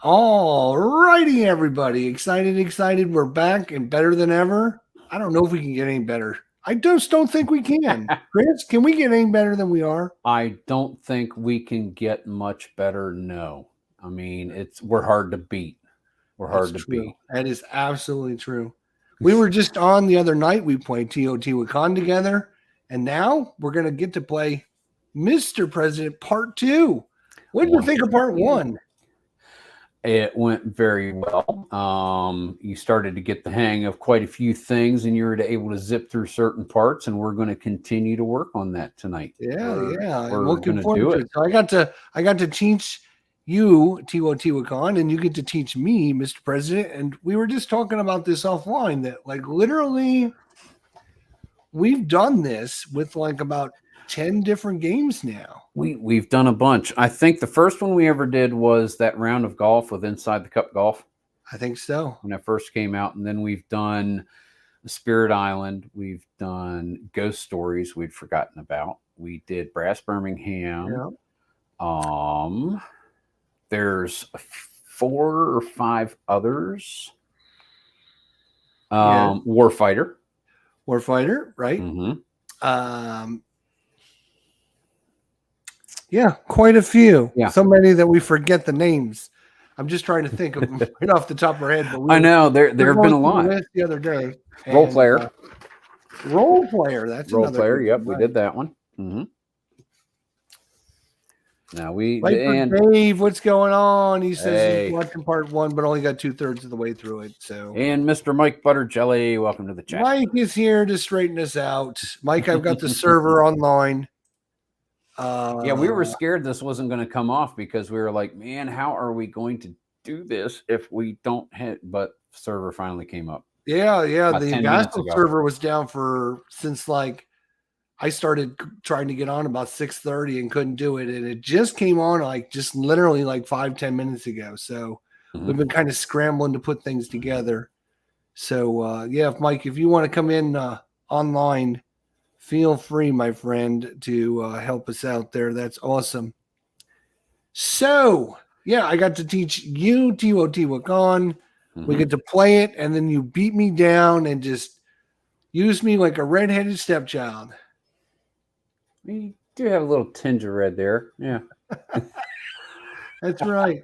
All righty, everybody. Excited. We're back and better than ever. I don't know if we can get any better. I just don't think we can. Chris, can we get any better than we are? I don't think we can get much better. No, I mean we're hard to beat. We're That's hard to true. beat. That is absolutely true. We were just on the other night. We played Teotihuacan together, and now we're going to get to play Mr. President Part 2. What did you think of Part 1? It went very well. You started to get the hang of quite a few things, and you were able to zip through certain parts. And we're going to continue to work on that tonight. Yeah. We're looking going to do forward to it. it. So I got to teach you Teotihuacan, and you get to teach me, Mr. President. And we were just talking about this offline that like literally we've done this with like about 10 different games now. We've done a bunch. I think the first one we ever did was that round of golf with Inside the Cup Golf. I think so. When it first came out, and then we've done Spirit Island. We've done Ghost Stories we'd forgotten about. We did Brass Birmingham. Yeah. There's 4 or 5 others. Yeah. Warfighter, right? Mm-hmm. Yeah, quite a few. Yeah. So many that we forget the names. I'm just trying to think of them right off the top of our head. But I know there have been a lot. The other day. Role Player. Role Player. That's Role another Player. good Yep, one, we right. did that one. Mm-hmm. Now Dave, what's going on? He says he's Hey. watching Part 1, but only got 2/3 of the way through it. So And Mr. Mike Butterjelly, welcome to the chat. Mike is here to straighten us out. Mike, I've got the server online. Yeah, we were scared this wasn't going to come off because we were like, man, how are we going to do this if we don't hit? But server finally came up. Yeah. About The 10 minutes Gastel ago. server was down since like I started trying to get on about 6:30 and couldn't do it. And it just came on like just literally like 5-10 minutes ago. So we've been kind of scrambling to put things together. So yeah, Mike, if you want to come in online, feel free, my friend, to help us out there. That's awesome. So yeah, I got to teach you Teotihuacan. We get to play it, and then you beat me down and just use me like a redheaded stepchild. We do have a little tinge of red there. Yeah. That's right.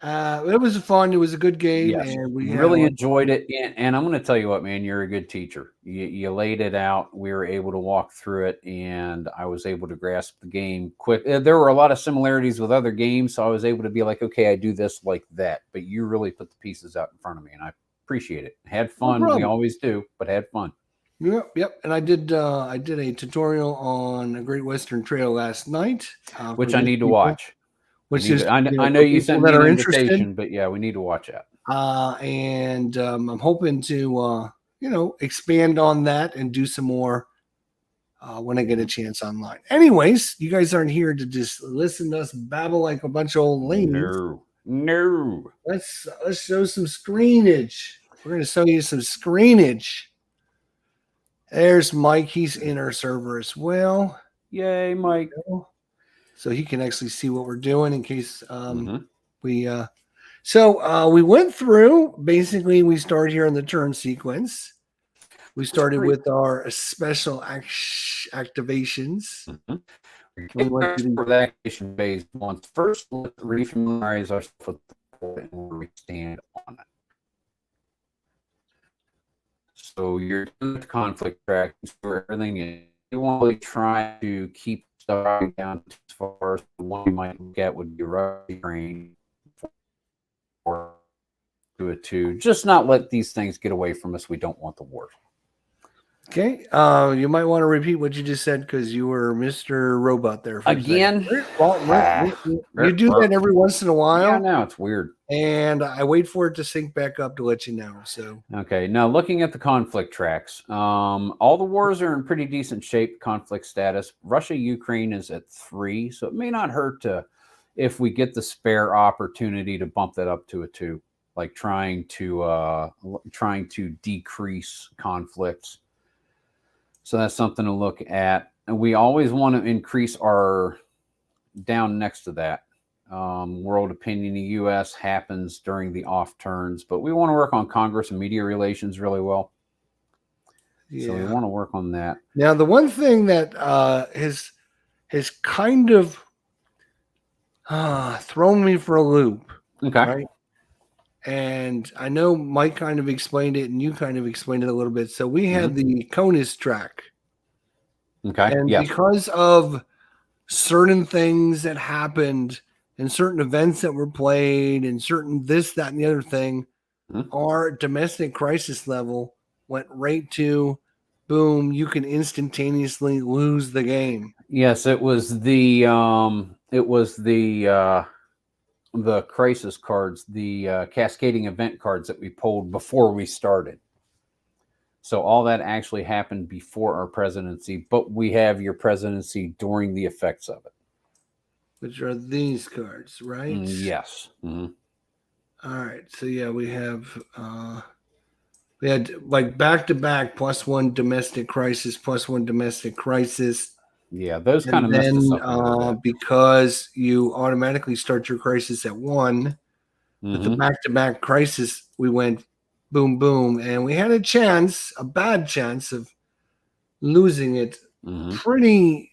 It was fun. It was a good game. Yes. And we really enjoyed it. And I'm going to tell you what, man, you're a good teacher. You laid it out. We were able to walk through it, and I was able to grasp the game quick. There were a lot of similarities with other games, so I was able to be like, okay, I do this like that. But you really put the pieces out in front of me, and I appreciate it. Had fun. We always do, but had fun. Yep. And I did a tutorial on a Great Western Trail last night, which I need to watch. I know you sent me an invitation, but yeah, we need to watch that. And I'm hoping to expand on that and do some more when I get a chance online. Anyways, you guys aren't here to just listen to us babble like a bunch of old ladies. No. Let's show some screenage. We're going to show you some screenage. There's Mike. He's in our server as well. Yay, Mike. So he can actually see what we're doing in case we went through. Basically, we started here in the turn sequence. We started with our special activations. We went to the activation phase once. First, let's refamiliarize ourselves with the and where we stand on it. So you're doing the conflict track where everything is. You want to try to keep stuff down as far as the one you might look at would be Russian train or do it too. Just not let these things get away from us. We don't want the war. Okay. You might want to repeat what you just said because you were Mr. Robot there. Again? You do that every once in a while. Yeah, no, it's weird. And I wait for it to sync back up to let you know. So okay. Now looking at the conflict tracks, all the wars are in pretty decent shape. Conflict status. Russia, Ukraine is at 3, so it may not hurt to, if we get the spare opportunity, to bump that up to a 2, like trying to decrease conflicts. So that's something to look at. And we always want to increase our down next to that. World opinion in the U.S. happens during the off turns, but we want to work on Congress and media relations really well. Yeah. So we want to work on that. Now, the one thing that has kind of thrown me for a loop, Okay. right? And I know Mike kind of explained it, and you kind of explained it a little bit. So we had the CONUS track. Okay. And yes. because of certain things that happened and certain events that were played and certain this, that, and the other thing, our domestic crisis level went right to boom, you can instantaneously lose the game. Yes, it was the crisis cards, the cascading event cards that we pulled before we started. So all that actually happened before our presidency, but we have your presidency during the effects of it. Which are these cards, right? Yes. Mm-hmm. All right. So yeah, we had like back-to-back +1 domestic crisis, +1 domestic crisis. Yeah, those kind of messed us up. Because you automatically start your crisis at 1. With the back-to-back crisis, we went boom, boom, and we had a bad chance of losing it pretty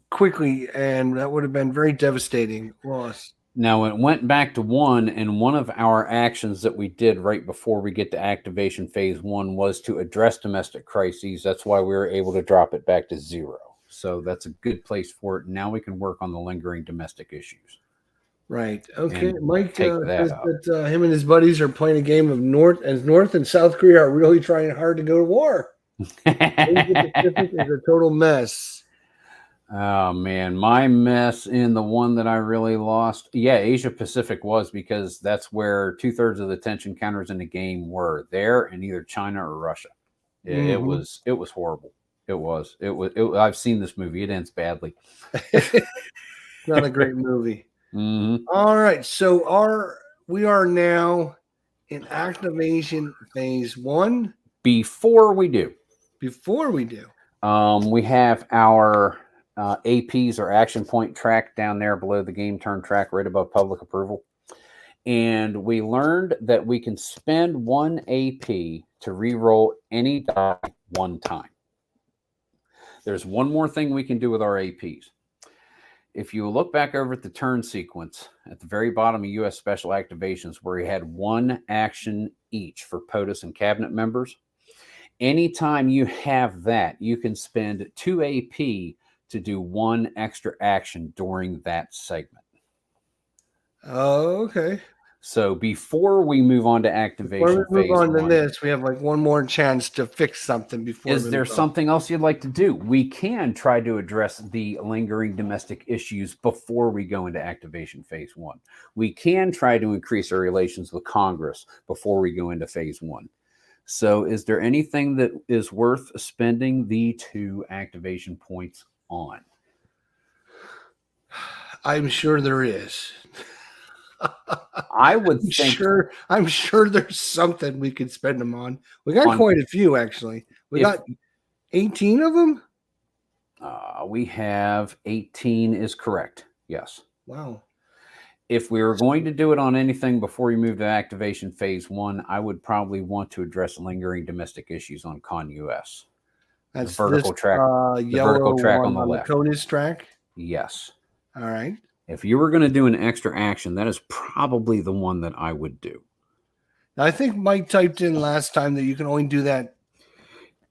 quickly, and that would have been very devastating loss. Now it went back to 1, and one of our actions that we did right before we get to activation phase 1 was to address domestic crises. That's why we were able to drop it back to 0. So that's a good place for it. Now we can work on the lingering domestic issues. Right. Okay. And Mike says that him and his buddies are playing a game of North and South Korea are really trying hard to go to war. Asia Pacific is a total mess. Oh man, my mess in the one that I really lost. Yeah, Asia Pacific was, because that's where 2/3 of the tension counters in the game were there, in either China or Russia. It was horrible. It was. I've seen this movie. It ends badly. Not a great movie. All right, so we are now in activation phase 1. Before we do, we have our APs, or action point track, down there below the game turn track, right above public approval. And we learned that we can spend 1 AP to re-roll any die 1 time. There's one more thing we can do with our APs. If you look back over at the turn sequence at the very bottom of U.S. Special Activations, where we had 1 action each for POTUS and cabinet members, anytime you have that, you can spend 2 AP to do 1 extra action during that segment. Oh, okay. So before we move on to activation phase 1, we have like 1 more chance to fix something before. Is there something else you'd like to do? We can try to address the lingering domestic issues before we go into activation phase 1. We can try to increase our relations with Congress before we go into phase 1. So is there anything that is worth spending the 2 activation points on? I'm sure there is. I would think. I'm sure there's something we could spend them on. We got quite a few, actually. We got 18 of them. We have 18 is correct. Yes. Wow. If we were going to do it on anything before you move to activation phase 1, I would probably want to address lingering domestic issues on CONUS. That's the vertical track. The vertical track on the left. The CONUS track. Yes. All right. If you were going to do an extra action, that is probably the one that I would do. Now, I think Mike typed in last time that you can only do that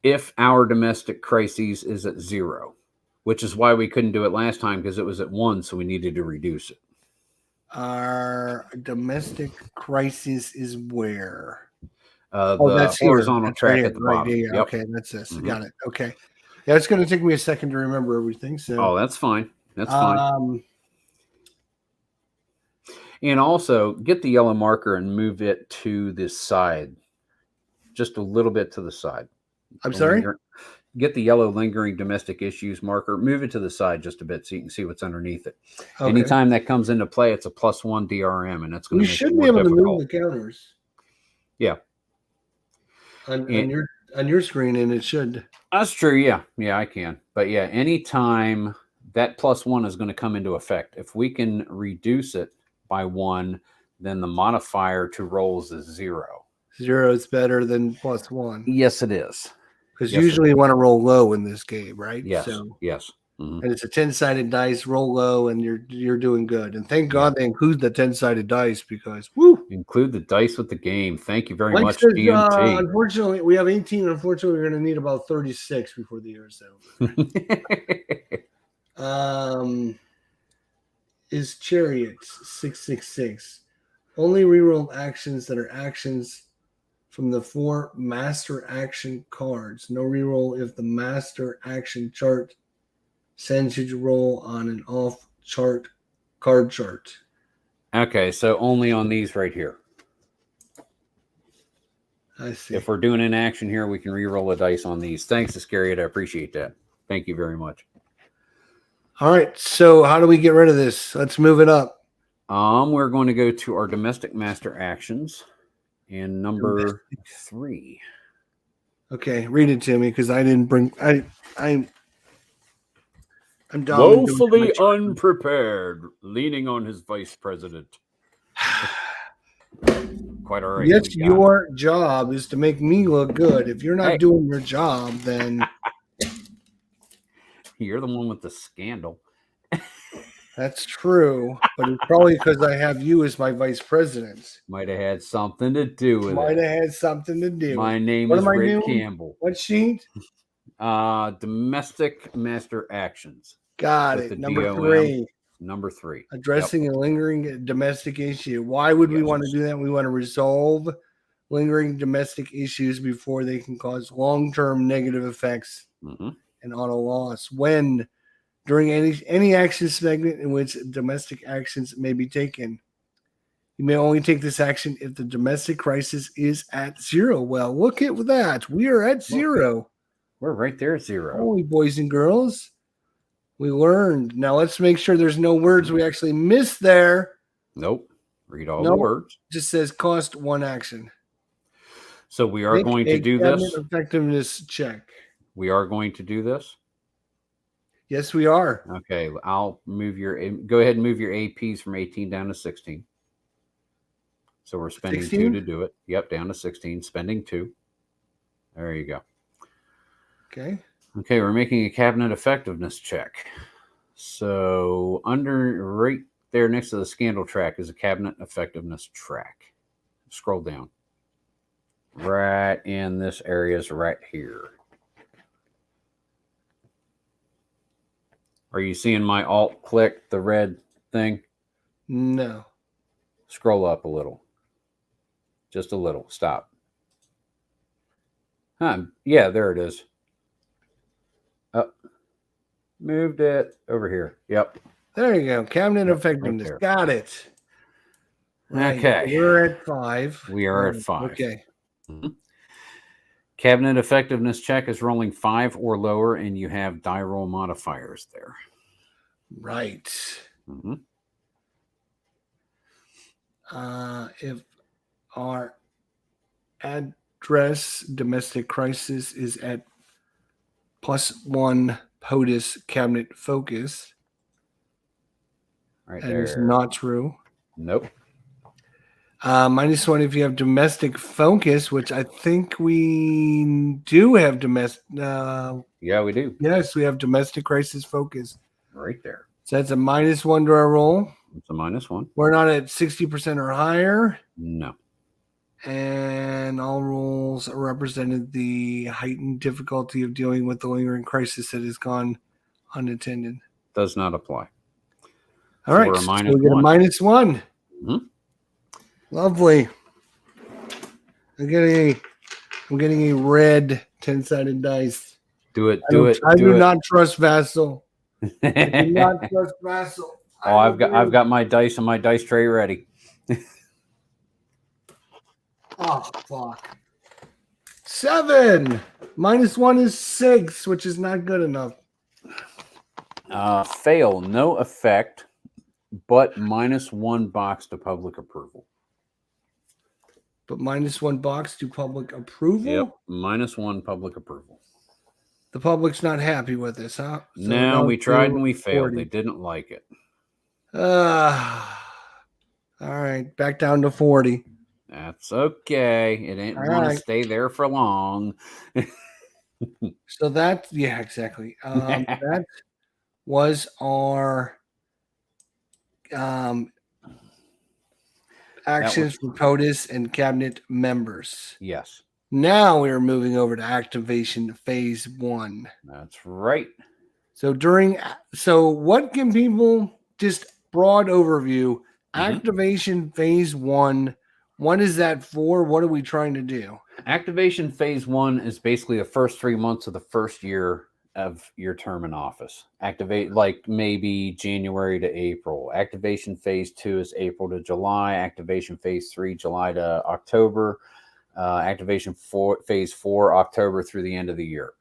if our domestic crises is at 0, which is why we couldn't do it last time, because it was at 1, so we needed to reduce it. Our domestic crisis is where? That's horizontal track at the bottom. Yeah, yep. Okay, that's this. Got it. Okay. Yeah, it's going to take me a second to remember everything. So. That's fine. That's fine. And also, get the yellow marker and move it to the side. Just a little bit to the side. I'm sorry? Get the yellow lingering domestic issues marker, move it to the side just a bit so you can see what's underneath it. Okay. Anytime that comes into play, it's a +1 DRM, and that's going to make it more difficult. You should be able to move the counters. Yeah. On your screen, and it should. That's true, yeah. Yeah, I can. But yeah, anytime that +1 is going to come into effect. If we can reduce it by 1, then the modifier to rolls is 0. 0 is better than +1. Yes, it is. Because Yes, usually you want to roll low in this game, right? Yes. So, Yes. Mhm. and it's a 10-sided dice, roll low, and you're doing good. And thank God they include the 10-sided dice because woo. Include the dice with the game. Thank you very Like much, says, GMT. unfortunately, we have 18. Unfortunately, we're going to need about 36 before the year is over. Is Chariots 666 only reroll actions that are actions from the 4 master action cards? No reroll if the master action chart sends you to roll on an off chart card chart. Okay, so only on these right here. I see. If we're doing an action here, we can re-roll a dice on these. Thanks, Iscariot. I appreciate that. Thank you very much. All right, so how do we get rid of this? Let's move it up. We're going to go to our domestic master actions and number 3. Okay, read it to me because I didn't bring. I'm dumb. Woefully unprepared, leaning on his vice president. Quite all right. Yes, your job is to make me look good. If you're not doing your job, then you're the one with the scandal. That's true, but it's probably because I have you as my vice president. Might have had something to do with it. Might have had something to do. My name is Rick Campbell. What sheet? Domestic master actions. Got it. Number 3. Number 3. Addressing a lingering domestic issue. Why would we want to do that? We want to resolve lingering domestic issues before they can cause long-term negative effects and auto loss. When during any action segment in which domestic actions may be taken, you may only take this action if the domestic crisis is at 0. Well, look at that. We are at 0. We're right there at 0. Holy boys and girls. We learned. Now let's make sure there's no words we actually missed there. Nope. Read all the words. It just says cost 1 action. So we are going to do this. Effectiveness check. We are going to do this. Yes, we are. Okay, I'll move go ahead and move your APs from 18 down to 16. So we're spending 16? 2 to do it. Yep, down to 16, spending 2. There you go. Okay. Okay, we're making a cabinet effectiveness check. So right there next to the scandal track is a cabinet effectiveness track. Scroll down. Right in this area is right here. Are you seeing my alt click, the red thing? No. Scroll up a little. Just a little. Stop. Yeah, there it is. Oh, moved it over here. Yep. There you go. Cabinet effectiveness. Right. Got it. Right. Okay. We're at 5. We are at 5. Okay. Cabinet effectiveness check is rolling 5 or lower, and you die roll modifiers there. Right. If our address domestic crisis is at +1 POTUS cabinet focus, right that there. is not true. Nope. -1 if you have domestic focus, which I think we do have domestic. Yeah, we do. Yes, we have domestic crisis focus. Right there. So that's a -1 to our roll. It's a -1. We're not at 60% or higher. No. And all rolls represented the heightened difficulty of dealing with the lingering crisis that has gone unattended. Does not apply. All right. We're a So -1. we get a -1. Lovely. I'm getting a red 10-sided dice. Do it. I do not trust Vassal. I do not trust Vassal. Oh, I've got my dice and my dice tray ready. Oh, fuck. 7. -1 is 6, which is not good enough. Fail. No effect, but -1 box to public approval. But -1 box to public approval? Yep. -1 public approval. The public's not happy with this, huh? So we're No, down we tried and we to failed. 40. They didn't like it. All right, back down to 40. That's okay. It ain't All going to right. stay there for long. So that, yeah, exactly. That was our actions for POTUS and cabinet members. Yes. Now we are moving over to activation phase 1. That's right. So what can people, just broad overview, Mhm. activation phase 1, what is that for? What are we trying to do? Activation phase 1 is basically the first 3 months of the first year of your term in office. Activate like maybe January to April. Activation phase 2 is April to July. Activation phase 3, July to October. Activation phase 4, October through the end of the year.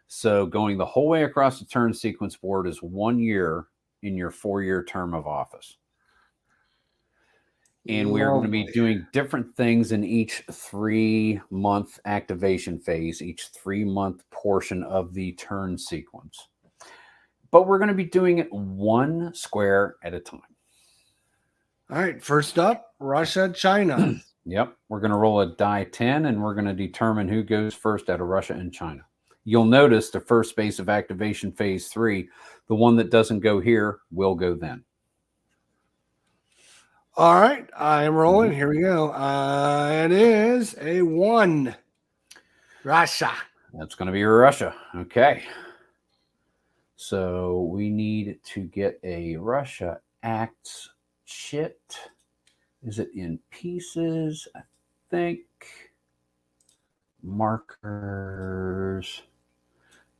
So going the whole way across the turn sequence board is 1 year in your 4-year term of office. And we're going to be doing different things in each 3-month activation phase, each 3-month portion of the turn sequence. But we're going to be doing it one square at a time. All right, first up, Russia, China. Yep, we're going to roll a die 10, and we're going to determine who goes first out of Russia and China. You'll notice the first base of activation phase 3, the one that doesn't go here will go then. All right, I am rolling. Here we go. It is a 1. Russia. That's going to be Russia. Okay. So we need to get a Russia Acts chit. Is it in pieces? I think. Markers.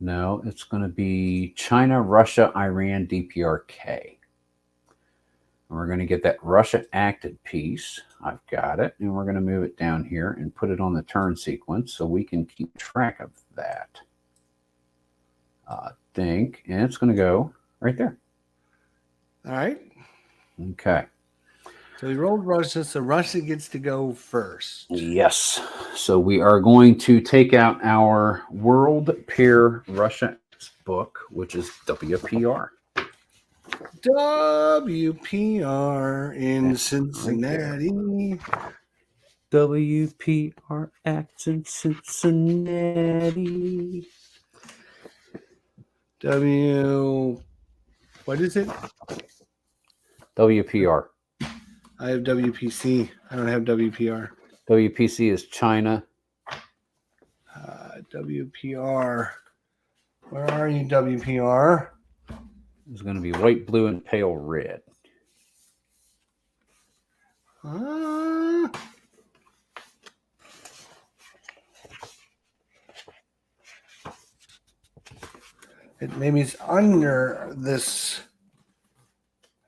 No, it's going to be China, Russia, Iran, DPRK. And we're going to get that Russia acted piece. I've got it. And we're going to move it down here and put it on the turn sequence so we can keep track of that. And it's going to go right there. All right. Okay. So we rolled Russia, so Russia gets to go first. Yes. So we are going to take out our World Peer Russia book, which is WPR. WPR in Cincinnati. WPR Acts in Cincinnati. What is it? WPR. I have WPC. I don't have WPR. WPC is China. WPR. Where are you, WPR? It's going to be white, blue, and pale red. Maybe it's under this.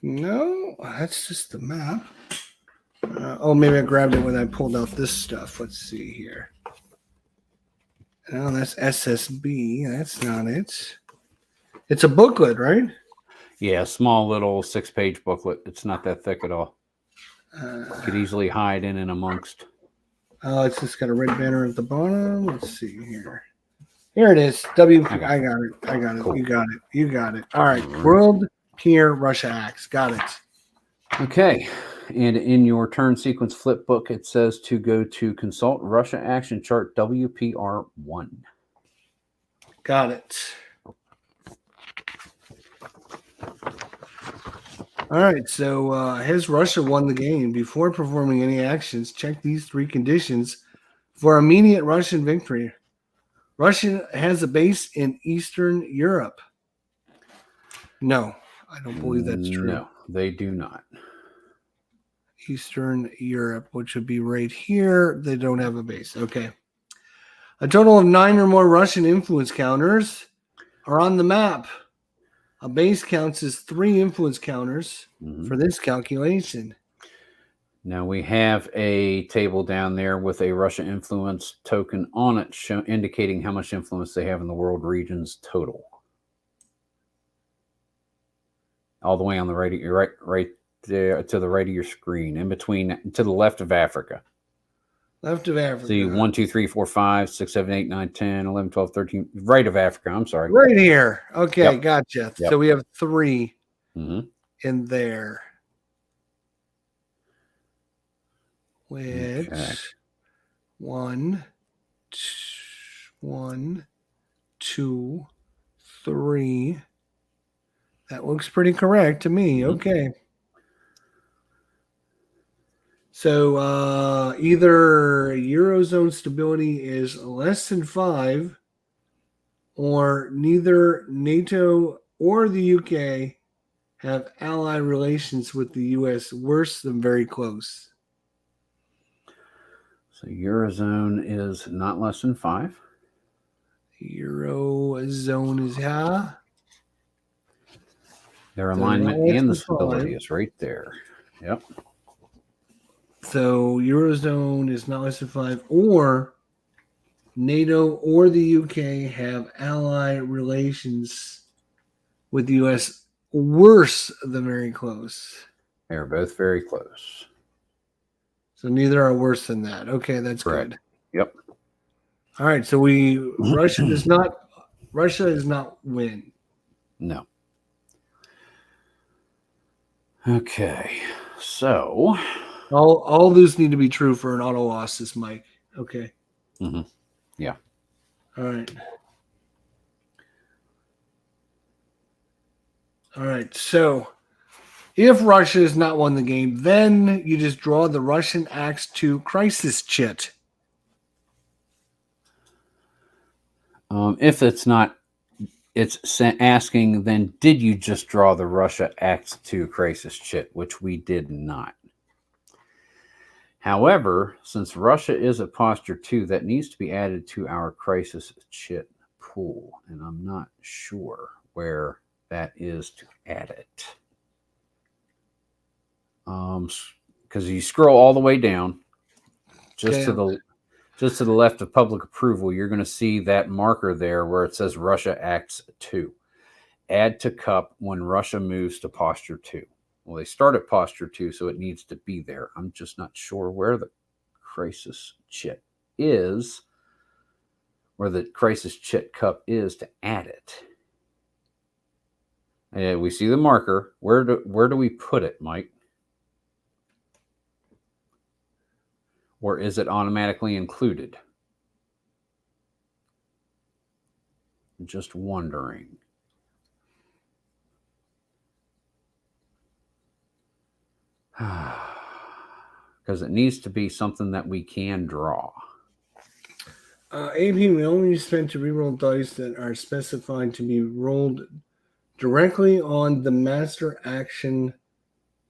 No, that's just the map. Maybe I grabbed it when I pulled out this stuff. Let's see here. Oh, that's SSB. That's not it. It's a booklet, right? Yeah, small little 6-page booklet. It's not that thick at all. Could easily hide in and amongst. Oh, it's just got a red banner at the bottom. Let's see here. Here it is. WP. I got it. Cool. You got it. You got it. All right. World Peer Russia Acts. Got it. Okay. And in your turn sequence flip book, it says to go to consult Russia action chart WPR1. Got it. All right. So has Russia won the game? Before performing any actions, check these 3 conditions for immediate Russian victory. Russia has a base in Eastern Europe. No, I don't believe that's true. No, they do not. Eastern Europe, which would be right here. They don't have a base. Okay. A total of 9 or more Russian influence counters are on the map. A base counts as 3 influence counters for this calculation. Now we have a table down there with a Russia influence token on it, indicating how much influence they have in the world regions total. All the way on the right there to the right of your screen, in between, to the left of Africa. Left of Africa. See, 1, 2, 3, 4, 5, 6, 7, 8, 9, 10, 11, 12, 13. Right of Africa. I'm sorry. Right here. Okay, Yep. gotcha. Yep. So we have 3 Mm-hmm. in there. Which Okay. 1, 2, 3. That looks pretty correct to me. Mhm. Okay. So either Eurozone stability is less than 5, or neither NATO or the UK have ally relations with the US worse than very close. So Eurozone is not less than 5. Eurozone is how? Their So alignment not less and the than stability 5. is right there. Yep. So Eurozone is not less than 5, or NATO or the UK have ally relations with the US worse than very close. They're both very close. So neither are worse than that. Okay, that's Correct. good. Yep. All right, so Russia does not win. No. Okay. So All those need to be true for an auto loss, this Mike. Okay. Mhm. Yeah. All right. All right. So if Russia has not won the game, then you just draw the Russian Acts 2 crisis chit. If it's not, it's asking, then did you just draw the Russia Acts 2 crisis chit, which we did not. However, since Russia is at posture 2, that needs to be added to our crisis chit pool, and I'm not sure where that is to add it. Because you scroll all the way down, just to the left of public approval, you're going to see that marker there where it says Russia Acts 2. Add to cup when Russia moves to posture 2. Well, they start at posture 2, so it needs to be there. I'm just not sure where the crisis chit is, where the crisis chit cup is to add it. And we see the marker. Where do we put it, Mike? Or is it automatically included? I'm just wondering. Because it needs to be something that we can draw. AP may only be spent to reroll dice that are specified to be rolled directly on the master action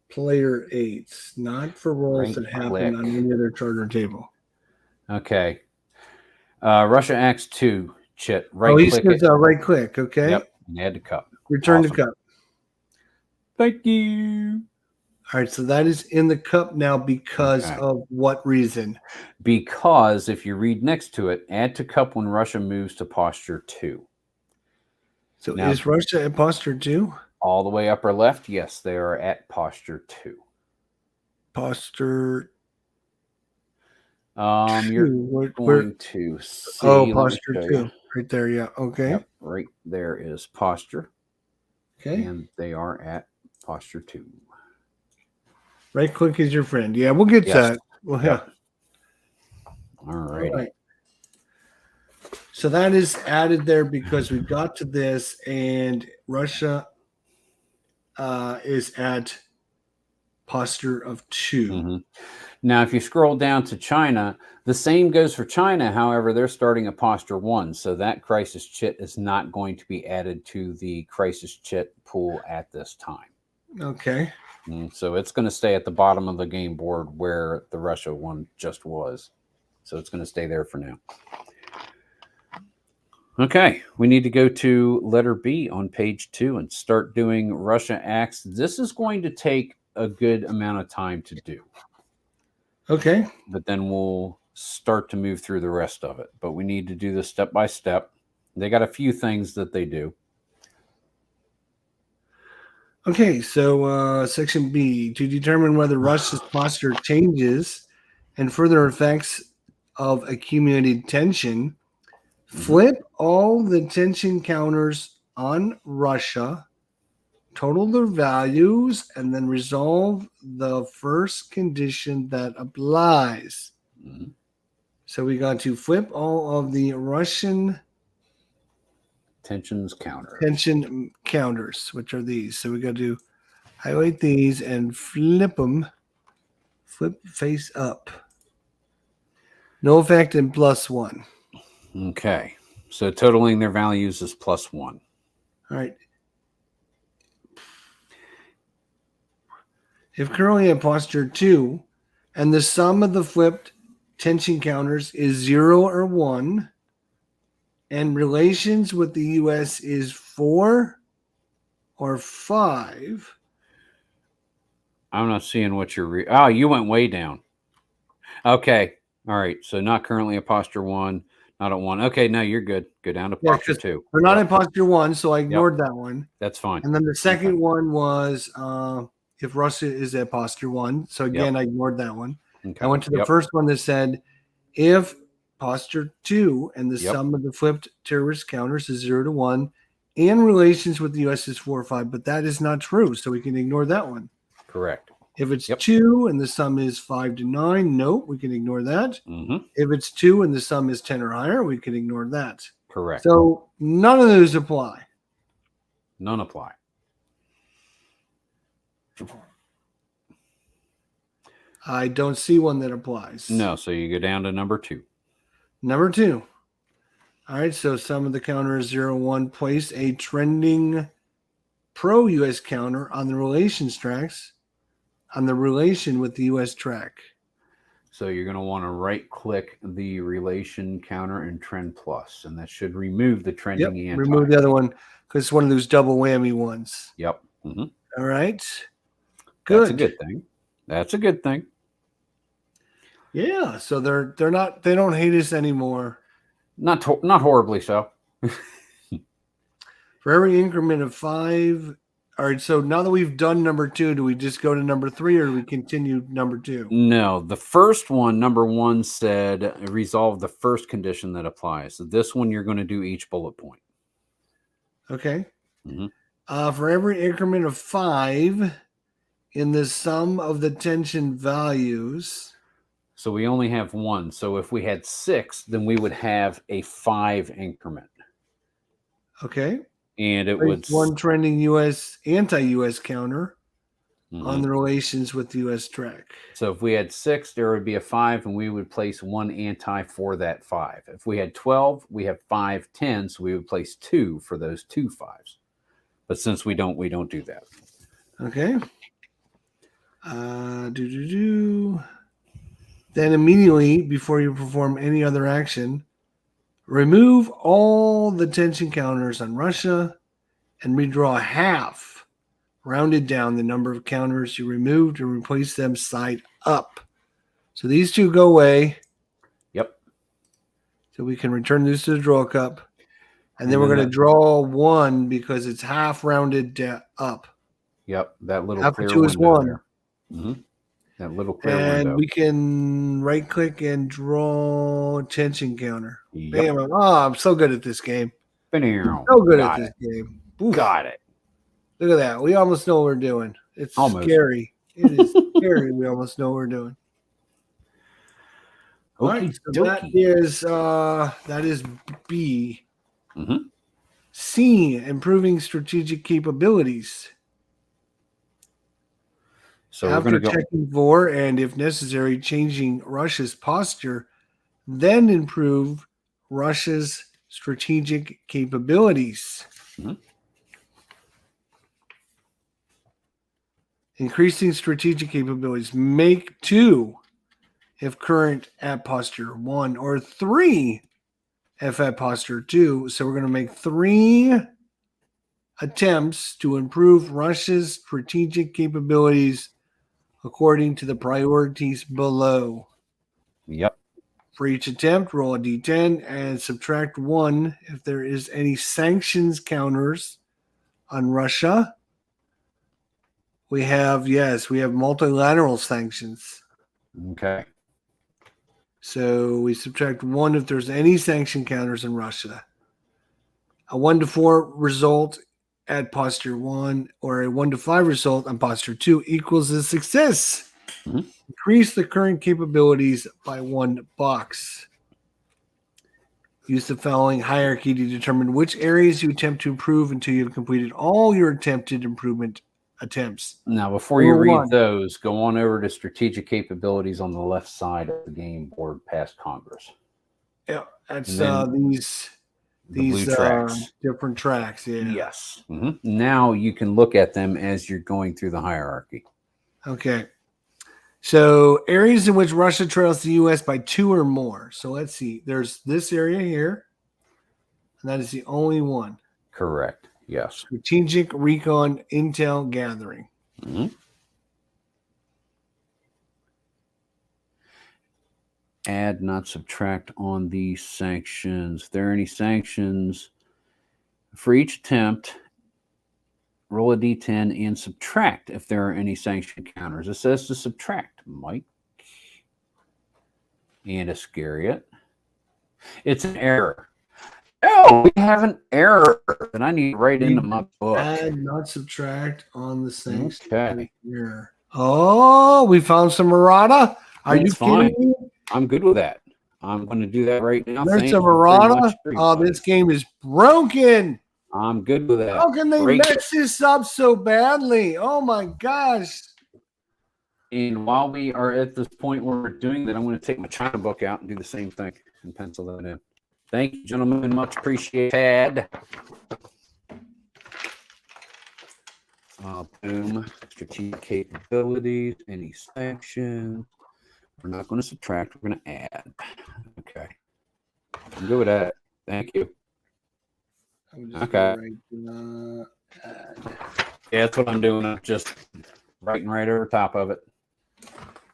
player 8s, not for rolls that happen on any other chart or table. Okay. Russia Acts 2, chit. Right click it. Right click, okay. Yep. And add to cup. Return to cup. Thank you. All right, so that is in the cup now because of what reason? Because if you read next to it, add to cup when Russia moves to posture 2. So now, is Russia at posture 2? All the way upper left, yes, they are at posture 2. Posture. You're going to see. Oh, posture 2, right there. Yeah. Okay. Yep, right there is posture. Okay. And they are at posture 2. Right click is your friend. Yeah, we'll get that. Well, yeah. All right. So that is added there because we got to this, and Russia is at posture of 2. Mm-hmm. Now, if you scroll down to China, the same goes for China. However, they're starting at posture 1. So that crisis chit is not going to be added to the crisis chit pool at this time. Okay. So it's going to stay at the bottom of the game board where the Russia one just was. So it's going to stay there for now. Okay, we need to go to letter B on page 2 and start doing Russia Acts. This is going to take a good amount of time to do. Okay. But then we'll start to move through the rest of it. But we need to do this step by step. They got a few things that they do. Okay, so section B, to determine whether Russia's posture changes and further affects of accumulated tension. Flip all the tension counters on Russia, total their values, and then resolve the first condition that applies. Mhm. So we got to flip all of the Russian Tensions counter. tension counters, which are these. So we got to highlight these and flip them, flip face up. No effect and +1. Okay. So totaling their values is +1. All right. If currently at posture 2 and the sum of the flipped tension counters is 0 or 1 and relations with the US is 4 or 5. I'm not seeing what you're oh, you went way down. Okay. All right. So not currently at posture 1, not at 1. Okay, no, you're good. Go down to Yeah, posture 2. We're not in posture 1, so I ignored that one. That's fine. And then the second one was if Russia is at posture 1. So again, I ignored that one. Okay. I went to the first one that said if posture 2 and the sum of the flipped terrorist counters is 0 to 1 and relations with the US is 4 or 5, but that is not true. So we can ignore that one. Correct. If it's 2 and the sum is 5 to 9, nope, we can ignore that. Mm-hmm. If it's 2 and the sum is 10 or higher, we can ignore that. Correct. So none of those apply. None apply. I don't see one that applies. No, so you go down to number 2. Number 2. All right, so sum of the counter is 0, 1. Place a trending pro-U.S. counter on the relations tracks on the relation with the U.S. track. So you're going to want to right-click the relation counter and trend plus, and that should remove the trending anti. Remove the other one because it's one of those double whammy ones. Yep. Mm-hmm. All right. Good. That's a good thing. That's a good thing. Yeah. So they don't hate us anymore. Not horribly so. For every increment of 5. All right. So now that we've done number 2, do we just go to number 3 or do we continue number 2? No, the first one, number 1, said resolve the first condition that applies. So this one, you're going to do each bullet point. Okay. Mm-hmm. For every increment of 5 in the sum of the tension values. So we only have 1. So if we had 6, then we would have a 5 increment. Okay. And it would one trending U.S. anti-U.S. counter on the relations with the U.S. track. So if we had 6, there would be a 5, and we would place 1 anti for that 5. If we had 12, we have 5, 10, so we would place 2 for those 2 5s. But since we don't do that. Okay. Then immediately before you perform any other action, remove all the tension counters on Russia and redraw half, rounded down the number of counters you removed and replace them side up. So these 2 go away. Yep. So we can return this to the draw cup. And then we're going to draw 1 because it's half rounded up. Yep. That little half clear 2 is 1. Mm-hmm. That little clear and window. We can right click and draw tension counter. Yep. Bam. Oh, I'm so good at this game. So good at this game. Oof. Got it. Look at that. We almost know what we're doing. It's scary. It is scary. We almost know what we're doing. All right, so that is B. Mm-hmm. C, improving strategic capabilities. So after checking for and, if necessary, changing Russia's posture, then improve Russia's strategic capabilities. Mm-hmm. Increasing strategic capabilities. Make 2 if current at posture 1 or 3 if at posture 2. So we're going to make 3 attempts to improve Russia's strategic capabilities according to the priorities below. Yep. For each attempt, roll a d10 and subtract 1 if there is any sanctions counters on Russia. We have multilateral sanctions. Okay. So we subtract 1 if there's any sanction counters in Russia. A 1 to 4 result at posture 1 or a 1 to 5 result on posture 2 equals a success. Mhm. Increase the current capabilities by 1 box. Use the following hierarchy to determine which areas you attempt to improve until you have completed all your attempted improvement attempts. Now, before you Number read 1. those, go on over to strategic capabilities on the left side of the game board past Congress. Yeah, that's And then these the blue tracks. different tracks. Yeah. Yes. Now you can look at them as you're going through the hierarchy. Okay. So areas in which Russia trails the U.S. by 2 or more. So let's see. There's this area here, and that is the only one. Correct. Yes. Strategic recon intel gathering. Add, not subtract on these sanctions. If there are any sanctions, for each attempt, roll a d10 and subtract if there are any sanction counters. It says to subtract, Mike. And Iscariot. It's an error. Oh, we have an error that I need to write into my book. Add, not subtract on the sanctions. Okay. Here. Oh, we found some errata. Are you kidding me? I'm good with that. I'm going to do that right now. There's Thank some you very errata. much, Oh, everybody. this game is broken. I'm good with that. How can they Great. mess this up so badly? Oh my gosh. And while we are at this point where we're doing that, I'm going to take my China book out and do the same thing and pencil that in. Thank you, gentlemen. Much appreciated. Boom. Strategic capabilities. Any sanctions. We're not going to subtract. We're going to add. Okay. I'm good with that. Thank you. Okay. Yeah, that's what I'm doing. I'm just writing right over top of it.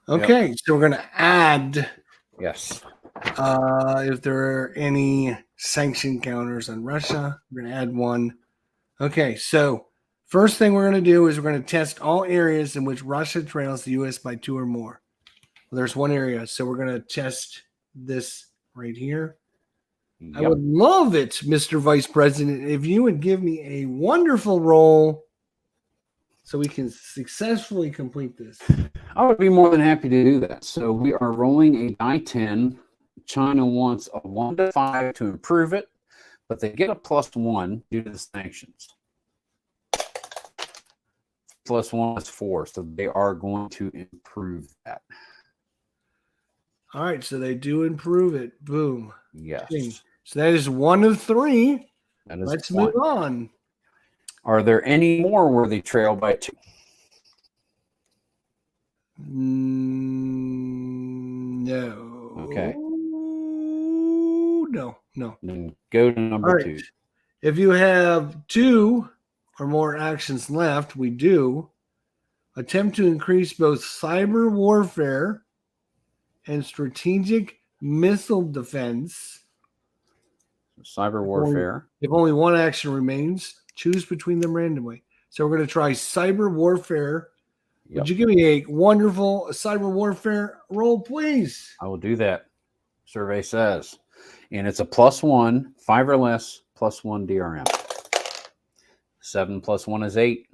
Okay, so we're going to add Yes. if there are any sanction counters on Russia. We're going to add 1. Okay, so first thing we're going to do is we're going to test all areas in which Russia trails the U.S. by 2 or more. Well, there's one area, so we're going to test this right here. Yep. I would love it, Mr. Vice President, if you would give me a wonderful roll so we can successfully complete this. I would be more than happy to do that. So we are rolling a die 10. China wants a 1 to 5 to improve it, but they get a +1 due to the sanctions. +1 is 4, so they are going to improve that. All right, so they do improve it. Boom. Yes. So that is 1 of 3. That is Let's 1. move on. Are there any more where they trail by 2? No. Okay. No. Then go to number All right. 2. If you have 2 or more actions left, we do attempt to increase both cyber warfare and strategic missile defense. Cyber warfare. If only 1 action remains, choose between them randomly. So we're going to try cyber warfare. Yep. Would you give me a wonderful cyber warfare roll, please? I will do that. Survey says. And it's a +1, 5 or less, +1 DRM. 7 + 1 is 8.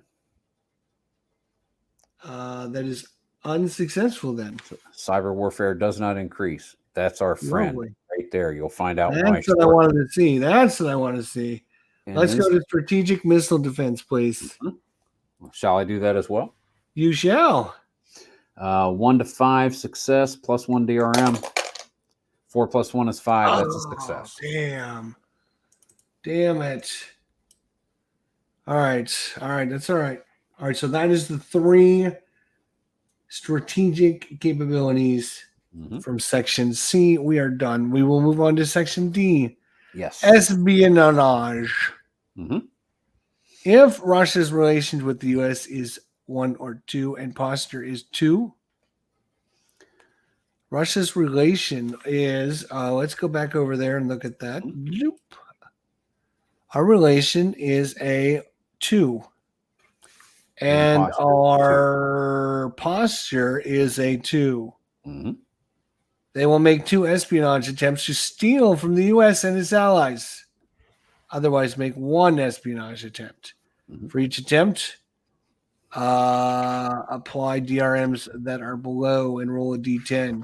That is unsuccessful then. Cyber warfare does not increase. That's our friend right there. You'll find out why. That's what I wanted to see. That's what I want to see. And Let's go to strategic missile defense, please. Shall I do that as well? You shall. 1 to 5 success, +1 DRM. 4 + 1 is 5. That's a success. Damn it. All right. That's all right. All right. So that is the 3 strategic capabilities from section C. We are done. We will move on to section D. Yes. Espionage. If Russia's relations with the U.S. is 1 or 2 and posture is 2, Russia's relation is, let's go back over there and look at that. Our relation is a 2. And our posture is a 2. They will make 2 espionage attempts to steal from the U.S. and its allies. Otherwise, make 1 espionage attempt. For each attempt, apply DRMs that are below and roll a D10.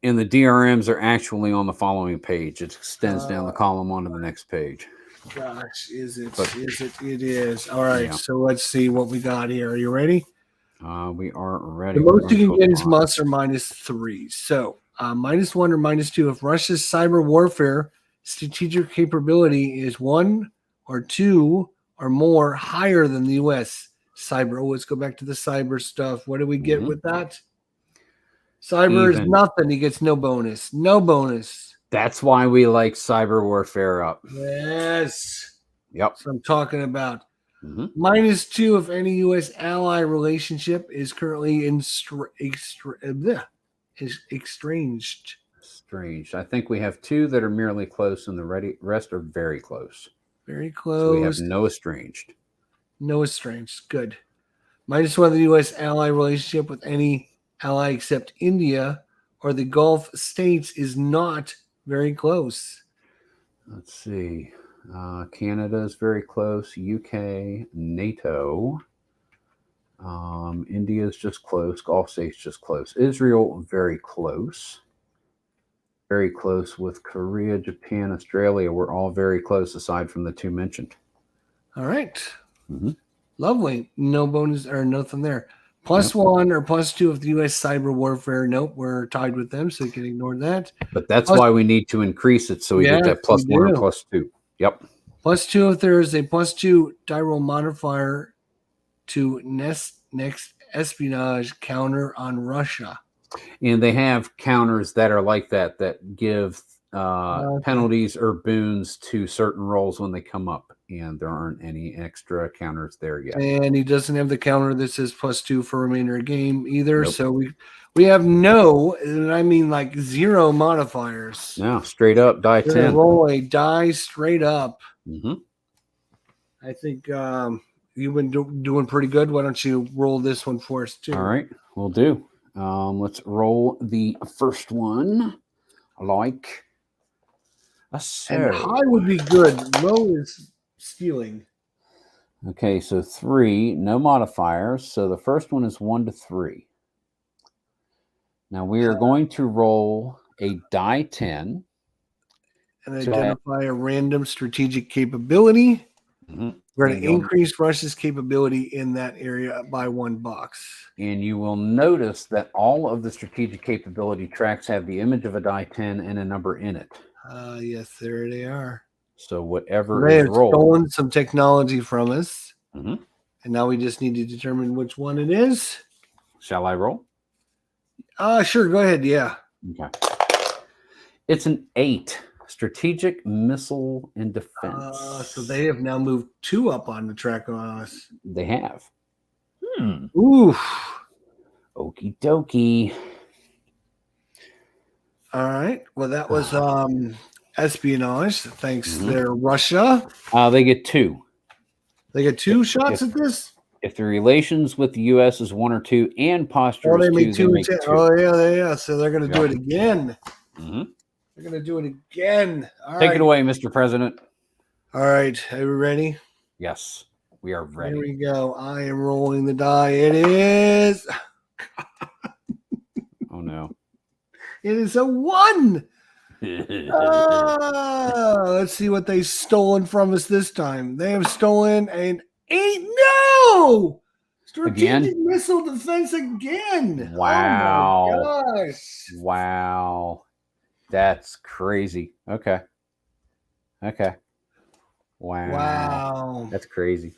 And the DRMs are actually on the following page. It extends down the column onto the next page. Gosh, is it? It is. All right, yeah. So let's see what we got here. Are you ready? We are ready. The most you can get is + or -3. So -1 or -2 if Russia's cyber warfare strategic capability is 1 or 2 or more higher than the U.S. cyber. Oh, let's go back to the cyber stuff. What do we get with that? Cyber is nothing. He gets no bonus. No bonus. That's why we like cyber warfare up. Yes. Yep. That's what I'm talking about. -2 if any U.S. ally relationship is currently estranged. Strange. I think we have 2 that are merely close, and the rest are very close. Very close. So we have no estranged. No estranged. Good. -1 the U.S. ally relationship with any ally except India or the Gulf states is not very close. Let's see. Canada is very close. UK, NATO. India is just close. Gulf states just close. Israel, very close. Very close with Korea, Japan, Australia. We're all very close aside from the 2 mentioned. All right. Lovely. No bonus or nothing there. +1 or +2 of the U.S. cyber warfare. Nope, we're tied with them, so you can ignore that. But that's why we need to increase it, so we get that +1 or +2. Yep. +2 if there is a +2 die roll modifier to next espionage counter on Russia. And they have counters that are like that give penalties or boons to certain rolls when they come up. And there aren't any extra counters there yet. And he doesn't have the counter that says +2 for remainder of game either. Nope. So we have no, and I mean like 0 modifiers. No, straight up die 10. Roll a die straight up. I think you've been doing pretty good. Why don't you roll this one for us too? All right, we'll do. Let's roll the first one. Like a and high would be good. Low is stealing. Okay, so 3, no modifiers. So the first one is 1 to 3. Now we are going to roll a die 10. And identify a random strategic capability. We're going to increase Russia's capability in that area by 1 box. And you will notice that all of the strategic capability tracks have the image of a die 10 and a number in it. Yes, there they are. So whatever they is have rolled. Stolen some technology from us. And now we just need to determine which one it is. Shall I roll? Sure. Go ahead. Yeah. Okay. It's an 8. Strategic missile and defense. So they have now moved 2 up on the track on us. They have. Oof. Okie dokie. All right. Well, that was espionage. Thanks there, Russia. They get 2. They get 2 shots at this? If the relations with the U.S. is 1 or 2 and posture is 2, they make 2. Oh, yeah. So they're going to do it again. They're going to do it again. All Take it away, Mr. President. All right. Are we ready? Yes, we are ready. Here we go. I am rolling the die. It is. Oh, no. It is a 1. Let's see what they've stolen from us this time. They have stolen an 8. No! Strategic missile defense again. Wow. Oh my gosh. Wow. That's crazy. Okay. Wow. That's crazy.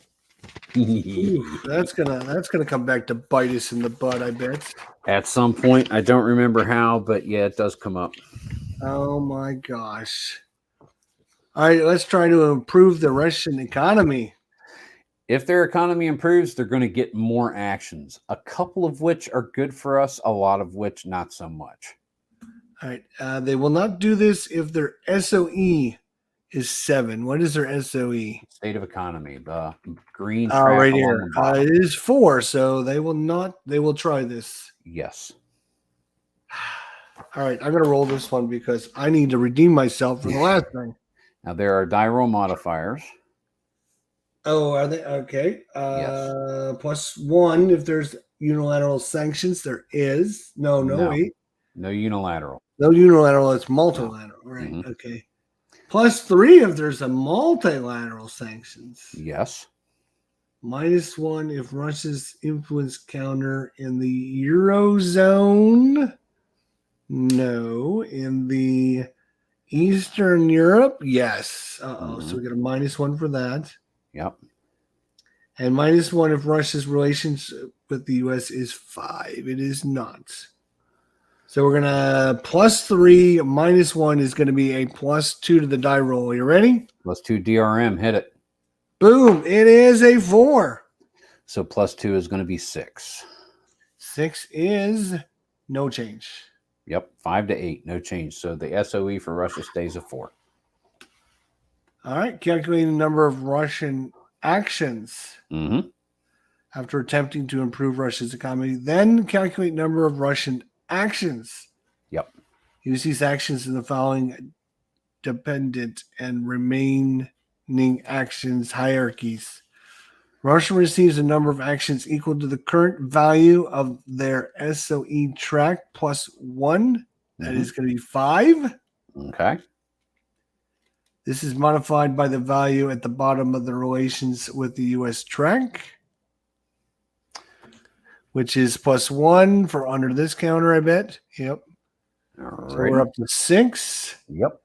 Ooh, that's gonna come back to bite us in the butt, I bet. At some point, I don't remember how, but yeah, it does come up. Oh my gosh. All right, let's try to improve the Russian economy. If their economy improves, they're going to get more actions, a couple of which are good for us, a lot of which not so much. All right. They will not do this if their SOE is 7. What is their SOE? State of economy. The green right here. It is 4, so they will not. They will try this. Yes. All right, I'm going to roll this one because I need to redeem myself for the last thing. Now there are die roll modifiers. Oh, are they? Okay. Yes. +1 if there's unilateral sanctions. There is. No, No. wait. No unilateral. No unilateral, it's multilateral. Right. Mhm. Okay. +3 if there's a multilateral sanctions. Yes. -1 if Russia's influence counter in the Eurozone. No. In the Eastern Europe, yes. So we get a -1 for that. Yep. And -1 if Russia's relations with the US is 5. It is not. So we're gonna +3, -1 is gonna be a +2 to the die roll. You ready? +2 DRM. Hit it. Boom! It is a 4. So +2 is going to be 6. 6 is no change. Yep. 5 to 8. No change. So the SOE for Russia stays a 4. All right. Calculating the number of Russian actions Mm-hmm. after attempting to improve Russia's economy. Then calculate number of Russian actions. Yep. Use these actions in the following dependent and remaining actions hierarchies. Russia receives a number of actions equal to the current value of their SOE track +1. That is going to be 5. Okay. This is modified by the value at the bottom of the relations with the U.S. track, which is +1 for under this counter, I bet. Yep. All So right. we're up to 6. Yep.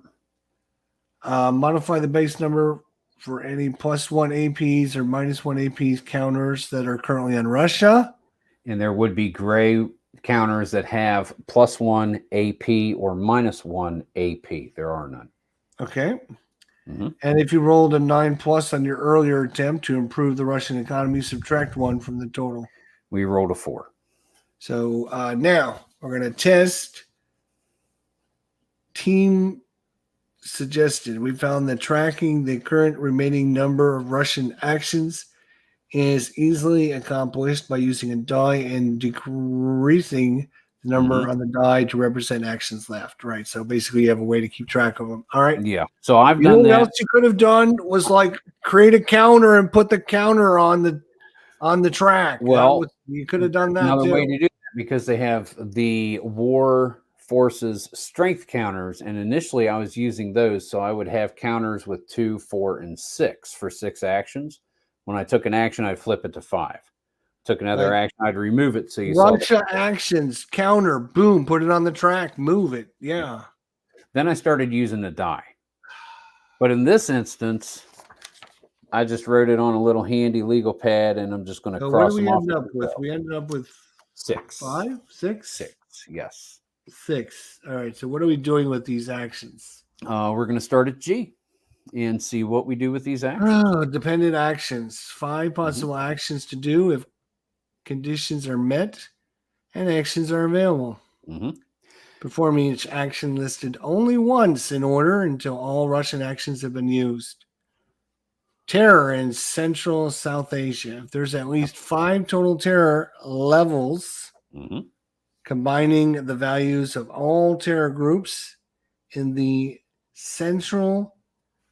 Modify the base number for any +1 APs or -1 APs counters that are currently on Russia. And there would be gray counters that have +1 AP or -1 AP. There are none. Okay. Mm-hmm. And if you rolled a 9+ on your earlier attempt to improve the Russian economy, subtract 1 from the total. We rolled a 4. So now we're going to test team suggested. We found that tracking the current remaining number of Russian actions is easily accomplished by using a die and decreasing the number on the die to represent actions left. Right. So basically, you have a way to keep track of them. All right. Yeah. So I've You know done what that. else you could have done was like create a counter and put the counter on the track. Well, you could have done that Another too. way to do that, because they have the war forces strength counters, and initially I was using those, so I would have counters with 2, 4, and 6 for 6 actions. When I took an action, I'd flip it to 5. Took another action, I'd remove it. So you saw Russia actions counter, boom, put it on the track, move it. Yeah. Then I started using the die. But in this instance, I just wrote it on a little handy legal pad, and I'm just going to So cross what do them we off. end up with? We ended up with 6. 5, 6, 6. Yes. 6. All right. So what are we doing with these actions? We're going to start at G and see what we do with these actions. Oh, dependent actions. 5 possible actions to do if conditions are met and actions are available. Perform each action listed only once in order until all Russian actions have been used. Terror in Central South Asia. If there's at least 5 total terror levels, combining the values of all terror groups in the Central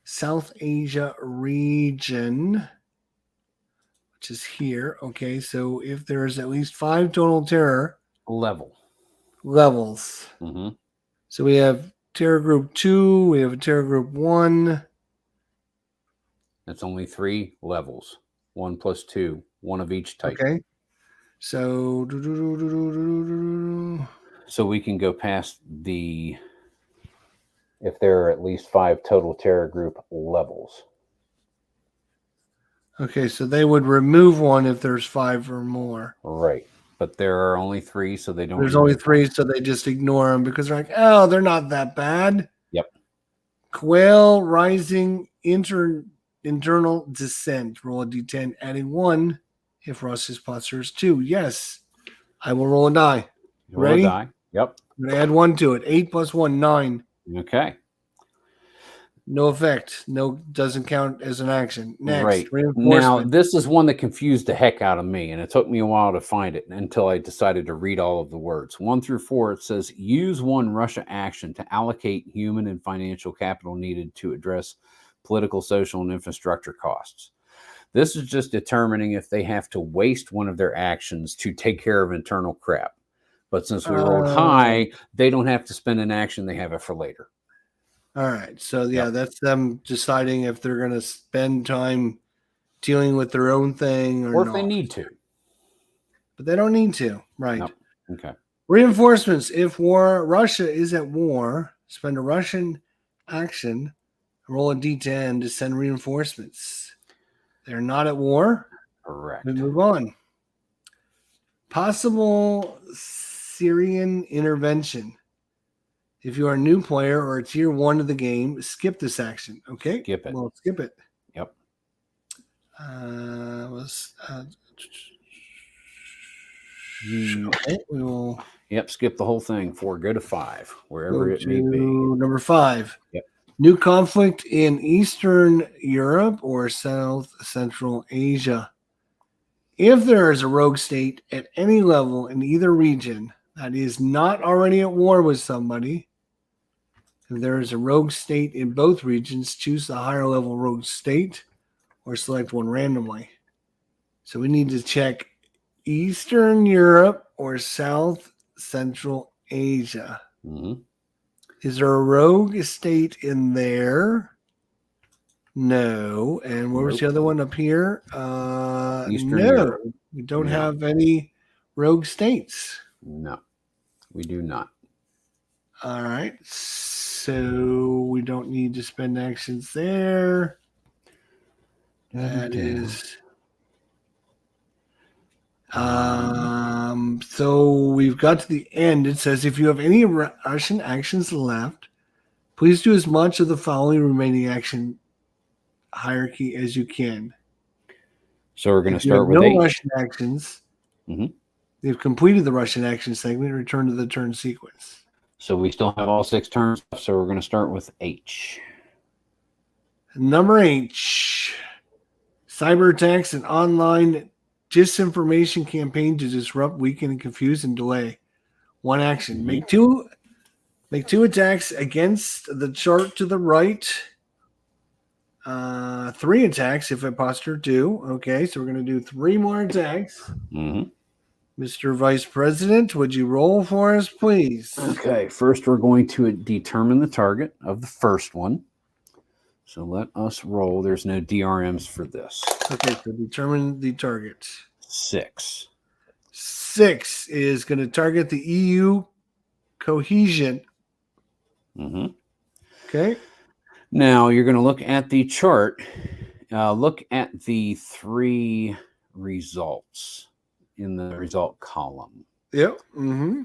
South Asia region, which is here. Okay, so if there's at least 5 total terror levels. So we have terror group 2, we have a terror group 1. That's only 3 levels. 1 plus 2, one of each type. Okay. So so we can go past the if there are at least 5 total terror group levels. Okay, so they would remove 1 if there's 5 or more. Right. But there are only 3, so they don't. There's only 3, so they just ignore them because they're like, oh, they're not that bad. Yep. Quail rising internal descent. Roll a d10, adding 1 if Russia's posture is 2. Yes. I will roll a die. Ready? Roll a die. Yep. I'm going to add 1 to it. 8 plus 1, 9. Okay. No effect. No, doesn't count as an action. Next, Right. Now, reinforcement. this is one that confused the heck out of me, and it took me a while to find it until I decided to read all of the words. 1 through 4, it says, use one Russia action to allocate human and financial capital needed to address political, social, and infrastructure costs. This is just determining if they have to waste one of their actions to take care of internal crap. But since we rolled high, they don't have to spend an action. They have it for later. All right. So, yeah, that's them deciding if they're going to spend time dealing with their own thing or if not. they need to. But they don't need to. Right. Nope. Okay. Reinforcements. If Russia is at war, spend a Russian action, roll a d10 to send reinforcements. They're not at war. Correct. We move on. Possible Syrian intervention. If you are a new player or a tier 1 of the game, skip this action. Okay? Skip it. Well, skip it. Yep. Okay, we will. Yep, skip the whole thing. 4, go to 5, wherever it may be. Number 5. Yep. New conflict in Eastern Europe or South Central Asia. If there is a rogue state at any level in either region that is not already at war with somebody, if there is a rogue state in both regions, choose the higher level rogue state or select one randomly. So we need to check Eastern Europe or South Central Asia. Mm-hmm. Is there a rogue state in there? No. And where was the other one up here? Eastern no. Europe. We don't have any rogue states. No, we do not. All right. So we don't need to spend actions there. That is. So we've got to the end. It says, if you have any Russian actions left, please do as much of the following remaining action hierarchy as you can. So we're going to start with 8. Russian actions. Mm-hmm. They've completed the Russian action segment. Return to the turn sequence. So we still have all 6 turns. So we're going to start with H. Number H. Cyber attacks and online disinformation campaign to disrupt, weaken, and confuse and delay. One action. Make two attacks against the chart to the right. 3 attacks if a posture 2. Okay, so we're going to do 3 more attacks. Mm-hmm. Mr. Vice President, would you roll for us, please? Okay, first we're going to determine the target of the first one. So let us roll. There's no DRMs for this. Okay, so determine the target. 6. 6 is going to target the EU cohesion. Mm-hmm. Okay. Now you're going to look at the chart. Look at the 3 results in the result column. Yep. Mm-hmm.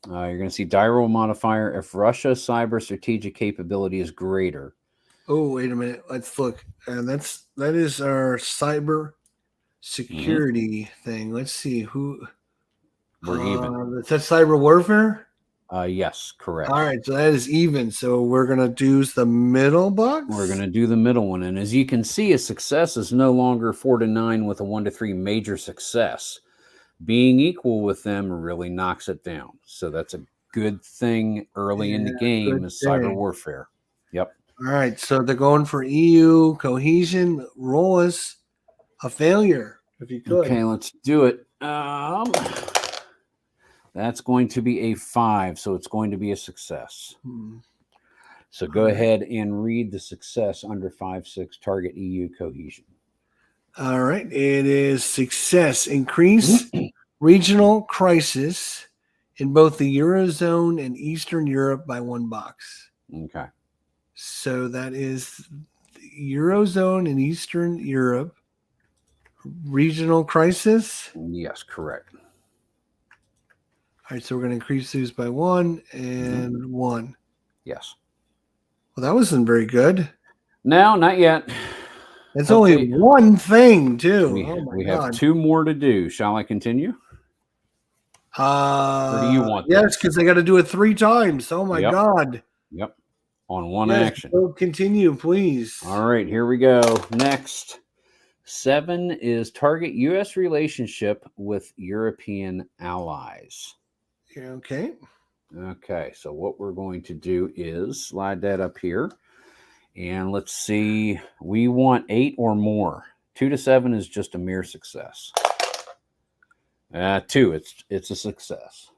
You're going to see die roll modifier if Russia's cyber strategic capability is greater. Oh, wait a minute. Let's look. And that is our cyber security thing. Let's see who. We're even. Is that cyber warfare? Yes, correct. All right, so that is even. So we're going to do the middle box? We're going to do the middle one. And as you can see, a success is no longer 4 to 9 with a 1 to 3 major success. Being equal with them really knocks it down. So that's a good thing early in the game is cyber warfare. Yep. All right, so they're going for EU cohesion. Roll us a failure, if you could. Okay, let's do it. That's going to be a 5, so it's going to be a success. So go ahead and read the success under 5.6 target EU cohesion. All right, it is success. Increase regional crisis in both the Eurozone and Eastern Europe by 1 box. Okay. So that is the Eurozone and Eastern Europe regional crisis. Yes, correct. All right, so we're going to increase these by 1 and 1. Yes. Well, that wasn't very good. No, not yet. It's only one thing, too. We have 2 more to do. Shall I continue? Or do you want yes, because I got to do it 3 times. Oh, my God. Yep. on one Yes, action. so continue, please. All right, here we go. Next, 7 is target U.S. relationship with European allies. Okay. Okay, so what we're going to do is slide that up here. And let's see, we want 8 or more. 2 to 7 is just a mere success. 2, it's a success.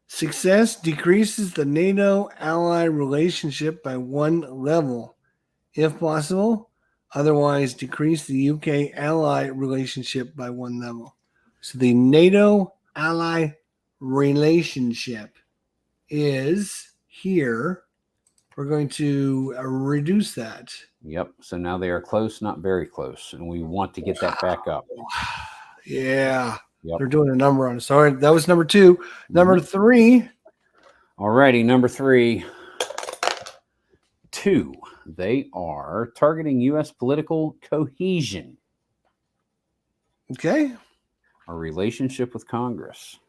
Success decreases the NATO ally relationship by 1 level, if possible. Otherwise, decrease the UK ally relationship by 1 level. So the NATO ally relationship is here. We're going to reduce that. Yep. So now they are close, not very close, and we want to get that back up. Yeah. Yep. They're doing a number on it. Sorry, that was number 2. Number 3. Alrighty, number 3. 2. They are targeting U.S. political cohesion. Okay. A relationship with Congress.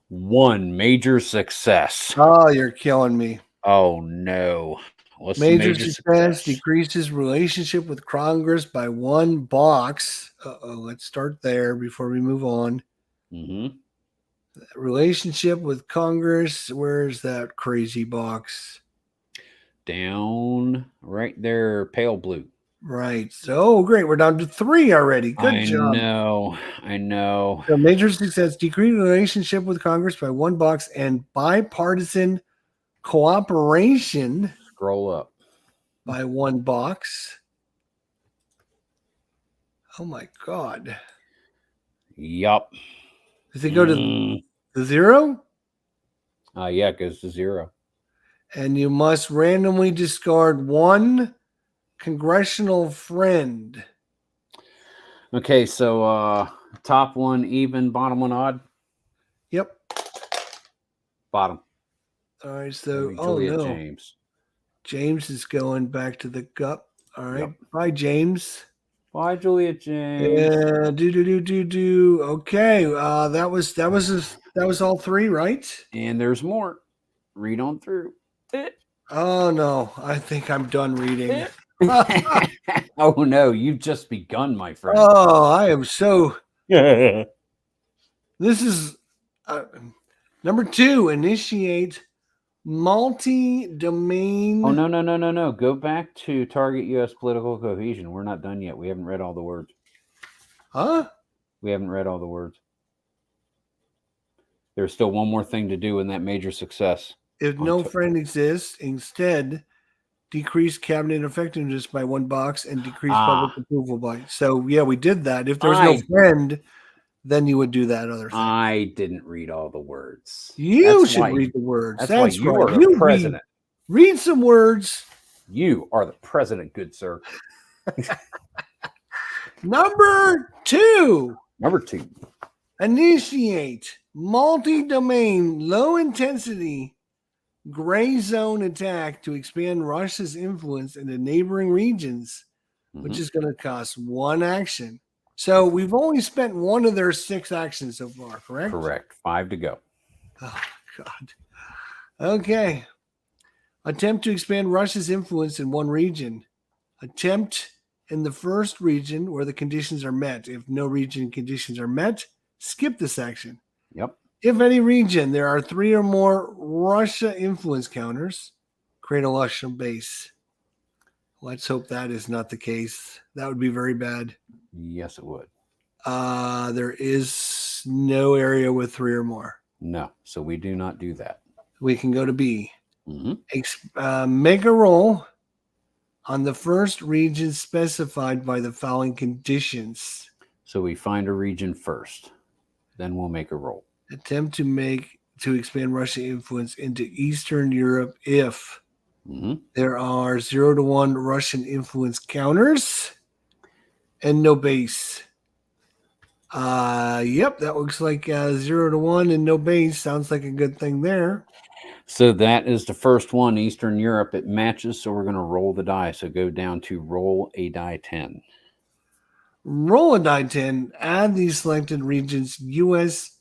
1 major success. Oh, you're killing me. Oh no. What's Major the major success decreases relationship with Congress by 1 box. Let's start there before we move on. Mm-hmm. Relationship with Congress. Where's that crazy box? Down right there, pale blue. Right. So great. We're down to 3 already. Good job. I know. So major success decrease relationship with Congress by 1 box and bipartisan cooperation. Scroll up. By 1 box. Oh my God. Yup. Does it go to the 0? Yeah, it goes to 0. And you must randomly discard 1 congressional friend. Okay, so top 1 even, bottom 1 odd. Yep. Bottom. All right, so Juliet James. James is going back to the cup. All right. Yep. Bye, James. Bye, Juliet James. Yeah, do. Okay. That was all 3, right? And there's more. Read on through. Oh no, I think I'm done reading. Oh no, you've just begun, my friend. Oh, I am so. This is number 2. Initiate multi-domain. Oh no. Go back to target U.S. political cohesion. We're not done yet. We haven't read all the words. Huh? We haven't read all the words. There's still one more thing to do in that major success. If no friend exists, instead decrease cabinet effectiveness by 1 box and decrease public approval by. So yeah, we did that. If there's no friend, then you would do that other thing. I didn't read all the words. You should read the words. That's why you are the president. Read some words. You are the president, good sir. Number 2. Number 2. Initiate multi-domain, low-intensity, gray zone attack to expand Russia's influence into neighboring regions, which is going to cost 1 action. So we've only spent 1 of their 6 actions so far, correct? Correct. 5 to go. Oh, God. Okay. Attempt to expand Russia's influence in 1 region. Attempt in the first region where the conditions are met. If no region conditions are met, skip this action. Yep. If any region there are 3 or more Russia influence counters, create a Russian base. Let's hope that is not the case. That would be very bad. Yes, it would. There is no area with 3 or more. No, so we do not do that. We can go to B. Make a roll on the first region specified by the following conditions. So we find a region first, then we'll make a roll. Attempt to expand Russian influence into Eastern Europe if there are 0 to 1 Russian influence counters and no base. Yep, that looks like 0 to 1 and no base. Sounds like a good thing there. So that is the first one, Eastern Europe. It matches, so we're going to roll the die. So go down to roll a die 10. Roll a die 10. Add these selected regions' U.S.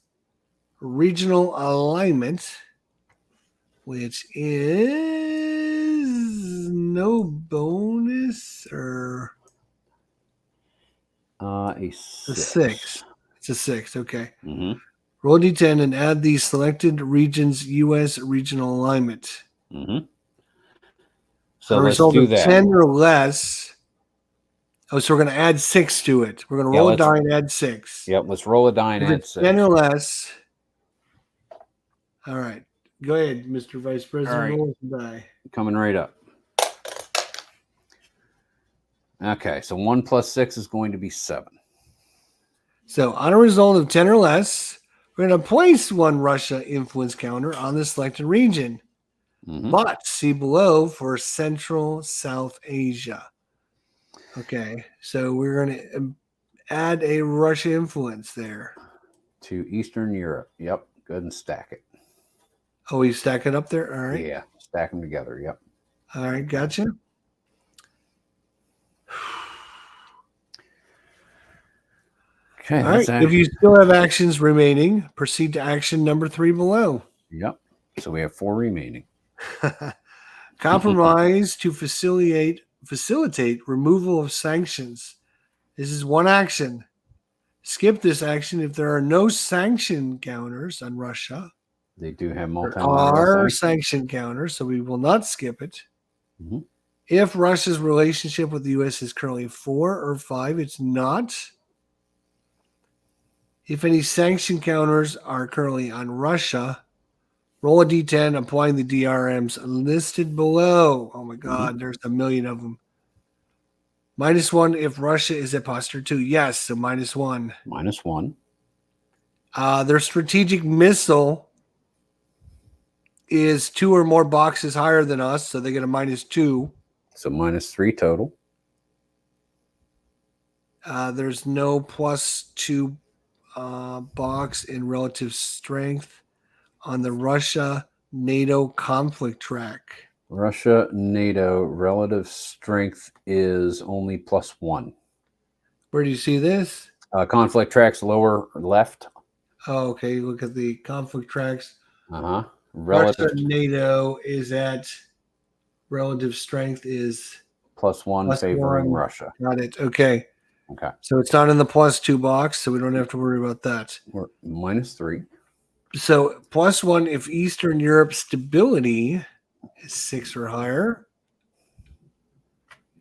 regional alignment, which is no bonus or A a 6. 6? It's a 6. Okay. Mm-hmm. Roll d10 and add the selected region's U.S. regional alignment. Mm-hmm. So On a let's result do of that. 10 or less. Oh, so we're going to add 6 to it. We're going to Yeah, roll a let's- die and add 6. Yep, let's roll a die and If add it's 6. 10 or less. All right. Go ahead, Mr. Vice President. All right. Roll the die. Coming right up. Okay, so 1 plus 6 is going to be 7. So on a result of 10 or less, we're going to place 1 Russia influence counter on the selected region. Mm-hmm. But see below for Central South Asia. Okay, so we're going to add a Russia influence there. To Eastern Europe. Yep, go ahead and stack it. Oh, we stack it up there? All right. Yeah, stack them together. Yep. All right, gotcha. Okay. All right, if you still have actions remaining, proceed to action number 3 below. Yep. So we have 4 remaining. Compromise to facilitate removal of sanctions. This is 1 action. Skip this action if there are no sanction counters on Russia. They do have There multilateral are sanctions. sanction counters, so we will not skip it. Mhm. If Russia's relationship with the U.S. is currently 4 or 5, it's not. If any sanction counters are currently on Russia, roll a d10 applying the DRMs listed below. Oh my God, there's a million of them. -1 if Russia is at posture 2. Yes, so -1. -1. Their strategic missile is 2 or more boxes higher than us, so they get a -2. So -3 total. There's no +2 box in relative strength on the Russia-NATO conflict track. Russia, NATO, relative strength is only +1. Where do you see this? Conflict tracks lower left. Oh, okay. Look at the conflict tracks. Uh-huh. Russia Relative NATO is at relative strength is +1 favoring +1. Russia. Got it. Okay. Okay. So it's not in the +2 box, so we don't have to worry about that. We're -3. So +1 if Eastern Europe stability is 6 or higher.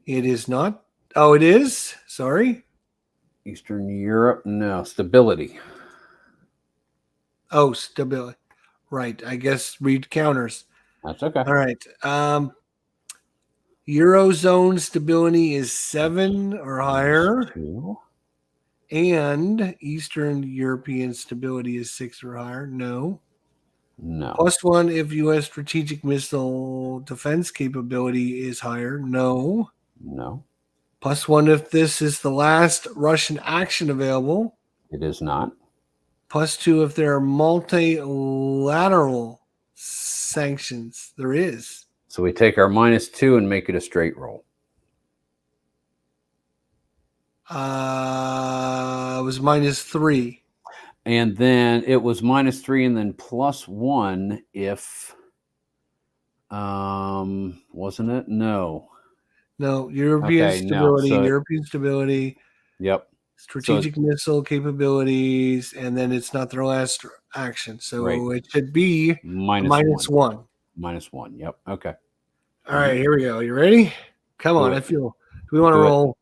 It is not. Oh, it is. Sorry. Eastern Europe, no. Stability. Oh, stability. Right. I guess read counters. That's okay. All right. Eurozone stability is 7 or higher, -2. and Eastern European stability is 6 or higher. No. No. +1 if U.S. strategic missile defense capability is higher. No. No. +1 if this is the last Russian action available. It is not. +2 if there are multilateral sanctions. There is. So we take our -2 and make it a straight roll. It was -3. And then it was -3 and then +1 if wasn't it? No. No, European Okay, no. stability, So- European stability, Yep. strategic missile capabilities, and then it's not their last action. So Right. it should be -1. -1. -1. Yep. Okay. All right, here we go. You ready? Come on. Do I it. feel. Do we want to Do it. roll?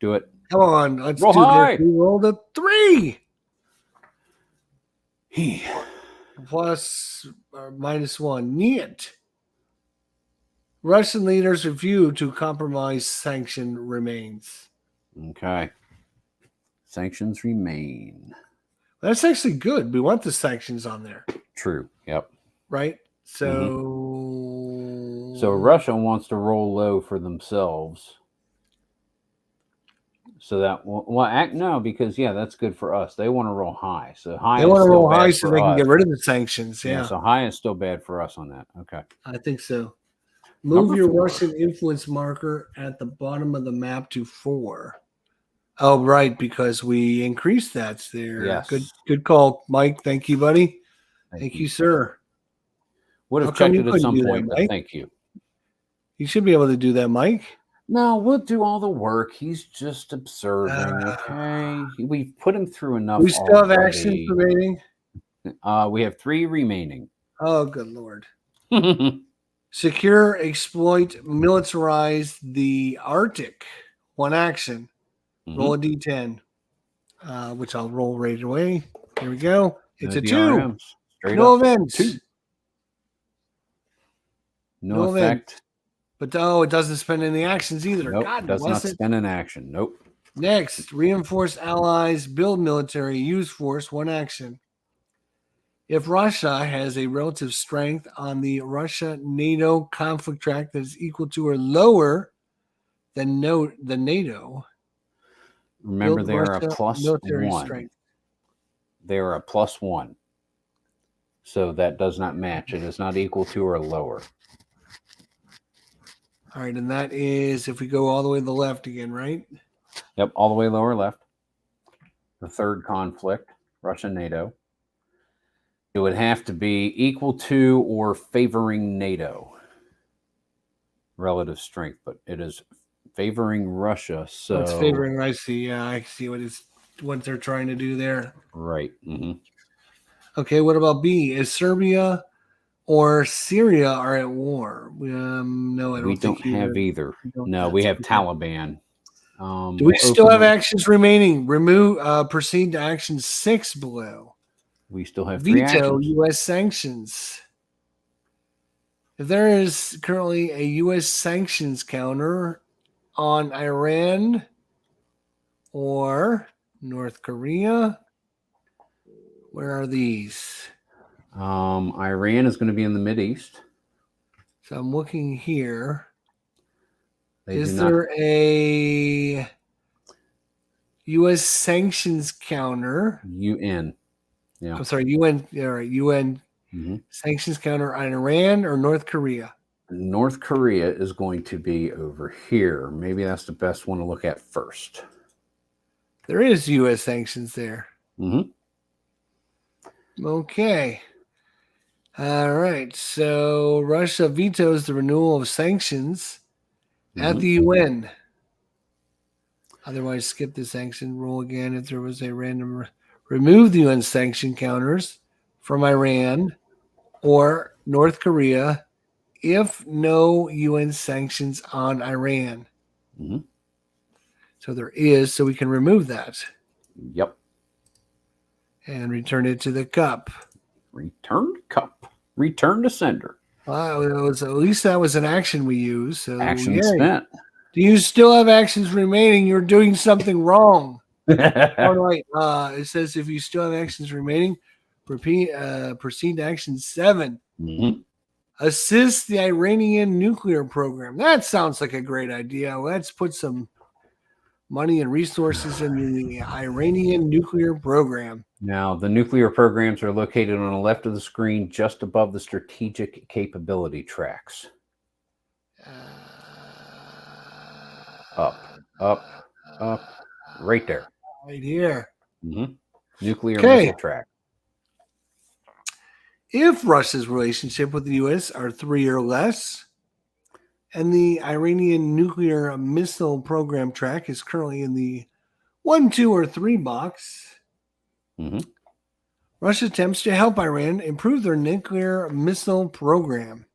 Do it. Come on. Let's Roll do high. this. We rolled a 3 Okay. plus or -1. Niet. Russian leaders refuse to compromise sanction remains. Sanctions remain. That's actually good. We want the sanctions on there, True. Yep. right? So, So Russia wants to roll low for themselves. So that no, because that's good for us. They want to roll high. So high. they is want to still roll bad high so for they can us. get rid of the sanctions. Yeah. Yeah, So high is still bad for us on that. Okay. I think so. Move Number your 4. Russian influence marker at the bottom of the map to 4. Oh, right, because we increased that there. Yes. Good call, Mike. Thank you, buddy. Thank you, sir. Would How have come checked you it at couldn't some do that, point, but Mike? thank you. You should be able to do that, Mike. No, we'll do all the work. He's just observing. Okay, we've put him through enough. We still have actions remaining. We have 3 remaining. Oh, good Lord. Secure, exploit, militarize the Arctic. 1 action. Roll a d10, which I'll roll right away. Here we go. It's a 2. No events. No effect. Event. But it doesn't spend any actions either. Nope, God, does not spend an action. Nope. Next, reinforce allies, build military, use force, 1 action. If Russia has a relative strength on the Russia-NATO conflict track that is equal to or lower than the NATO, remember they are a +1. Strength. They are a +1. So that does not match. It is not equal to or lower. All right, and that is if we go all the way to the left again, right? Yep, all the way lower left. The 3rd conflict, Russia-NATO. It would have to be equal to or favoring NATO. Relative strength, but it is favoring Russia. So it's favoring. I see. Yeah, I see what they're trying to do there. Right. Okay, what about B? Is Serbia or Syria are at war? No, I don't. We don't have either. No, we have Taliban. Do we still have actions remaining? Proceed to action 6 below. We still have 3 veto actions. U.S. sanctions. If there is currently a U.S. sanctions counter on Iran or North Korea, where are these? Iran is going to be in the Mideast. So I'm looking here. Is there a U.S. sanctions counter? UN. Yeah. I'm sorry, UN. All right, UN sanctions counter on Iran or North Korea? North Korea is going to be over here. Maybe that's the best one to look at first. There is U.S. sanctions there. Okay. All right. So Russia vetoes the renewal of sanctions at the UN. Otherwise, skip the sanction. Roll again if there was a random. Remove the UN sanction counters from Iran or North Korea if no UN sanctions on Iran. So there is, so we can remove that. Yep. And return it to the cup. Return cup. Return to sender. Well, at least that was an action we used. So action spent. Do you still have actions remaining? You're doing something wrong. All right. It says if you still have actions remaining, proceed to action 7. Assist the Iranian nuclear program. That sounds like a great idea. Let's put some money and resources in the Iranian nuclear program. Now, the nuclear programs are located on the left of the screen, just above the strategic capability tracks. Up, right there. Right here. Nuclear missile track. If Russia's relationship with the U.S. are 3 or less, and the Iranian nuclear missile program track is currently in the 1, 2, or 3 box, Russia attempts to help Iran improve their nuclear missile program.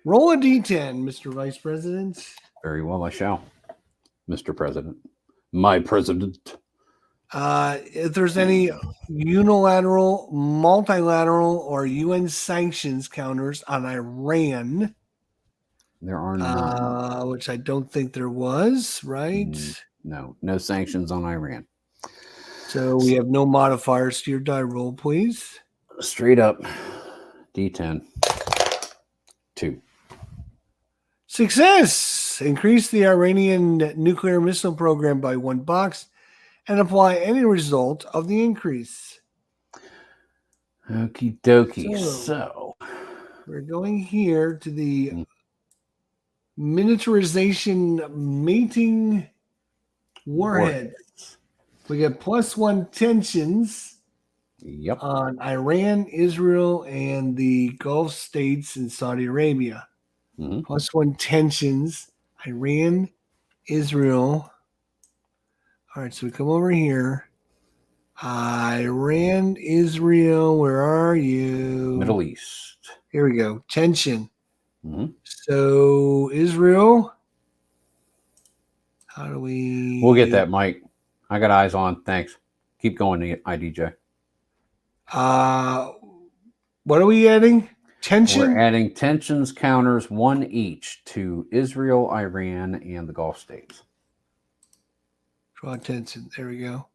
Roll a d10, Mr. Vice President. Very well, I shall. Mr. President. My president. If there's any unilateral, multilateral, or UN sanctions counters on Iran, there are none. Which I don't think there was, right? No sanctions on Iran. So we have no modifiers to your die roll, please. Straight up, D10. 2. Success! Increase the Iranian nuclear missile program by 1 box and apply any result of the increase. Okie dokie. So we're going here to the miniaturization mating warhead. We get +1 tensions on Iran, Israel, and the Gulf states and Saudi Arabia. +1 tensions. Iran, Israel. All right, so we come over here. Iran, Israel, where are you? Middle East. Here we go. Tension. So Israel. How do we? We'll get that, Mike. I got eyes on. Thanks. Keep going, IDJ. What are we adding? Tension? We're adding tensions counters, 1 each, to Israel, Iran, and the Gulf states. Draw tension. There we go.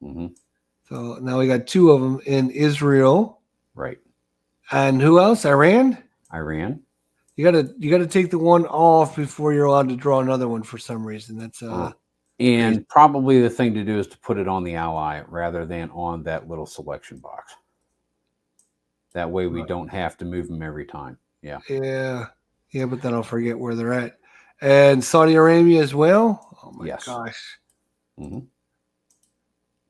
So now we got 2 of them in Israel. Right. And who else? Iran? Iran. You gotta take the one off before you're allowed to draw another one for some reason. That's and probably the thing to do is to put it on the ally rather than on that little selection box. That way we don't have to move them every time. Yeah. Yeah, but then I'll forget where they're at. And Saudi Arabia as well? Oh my gosh.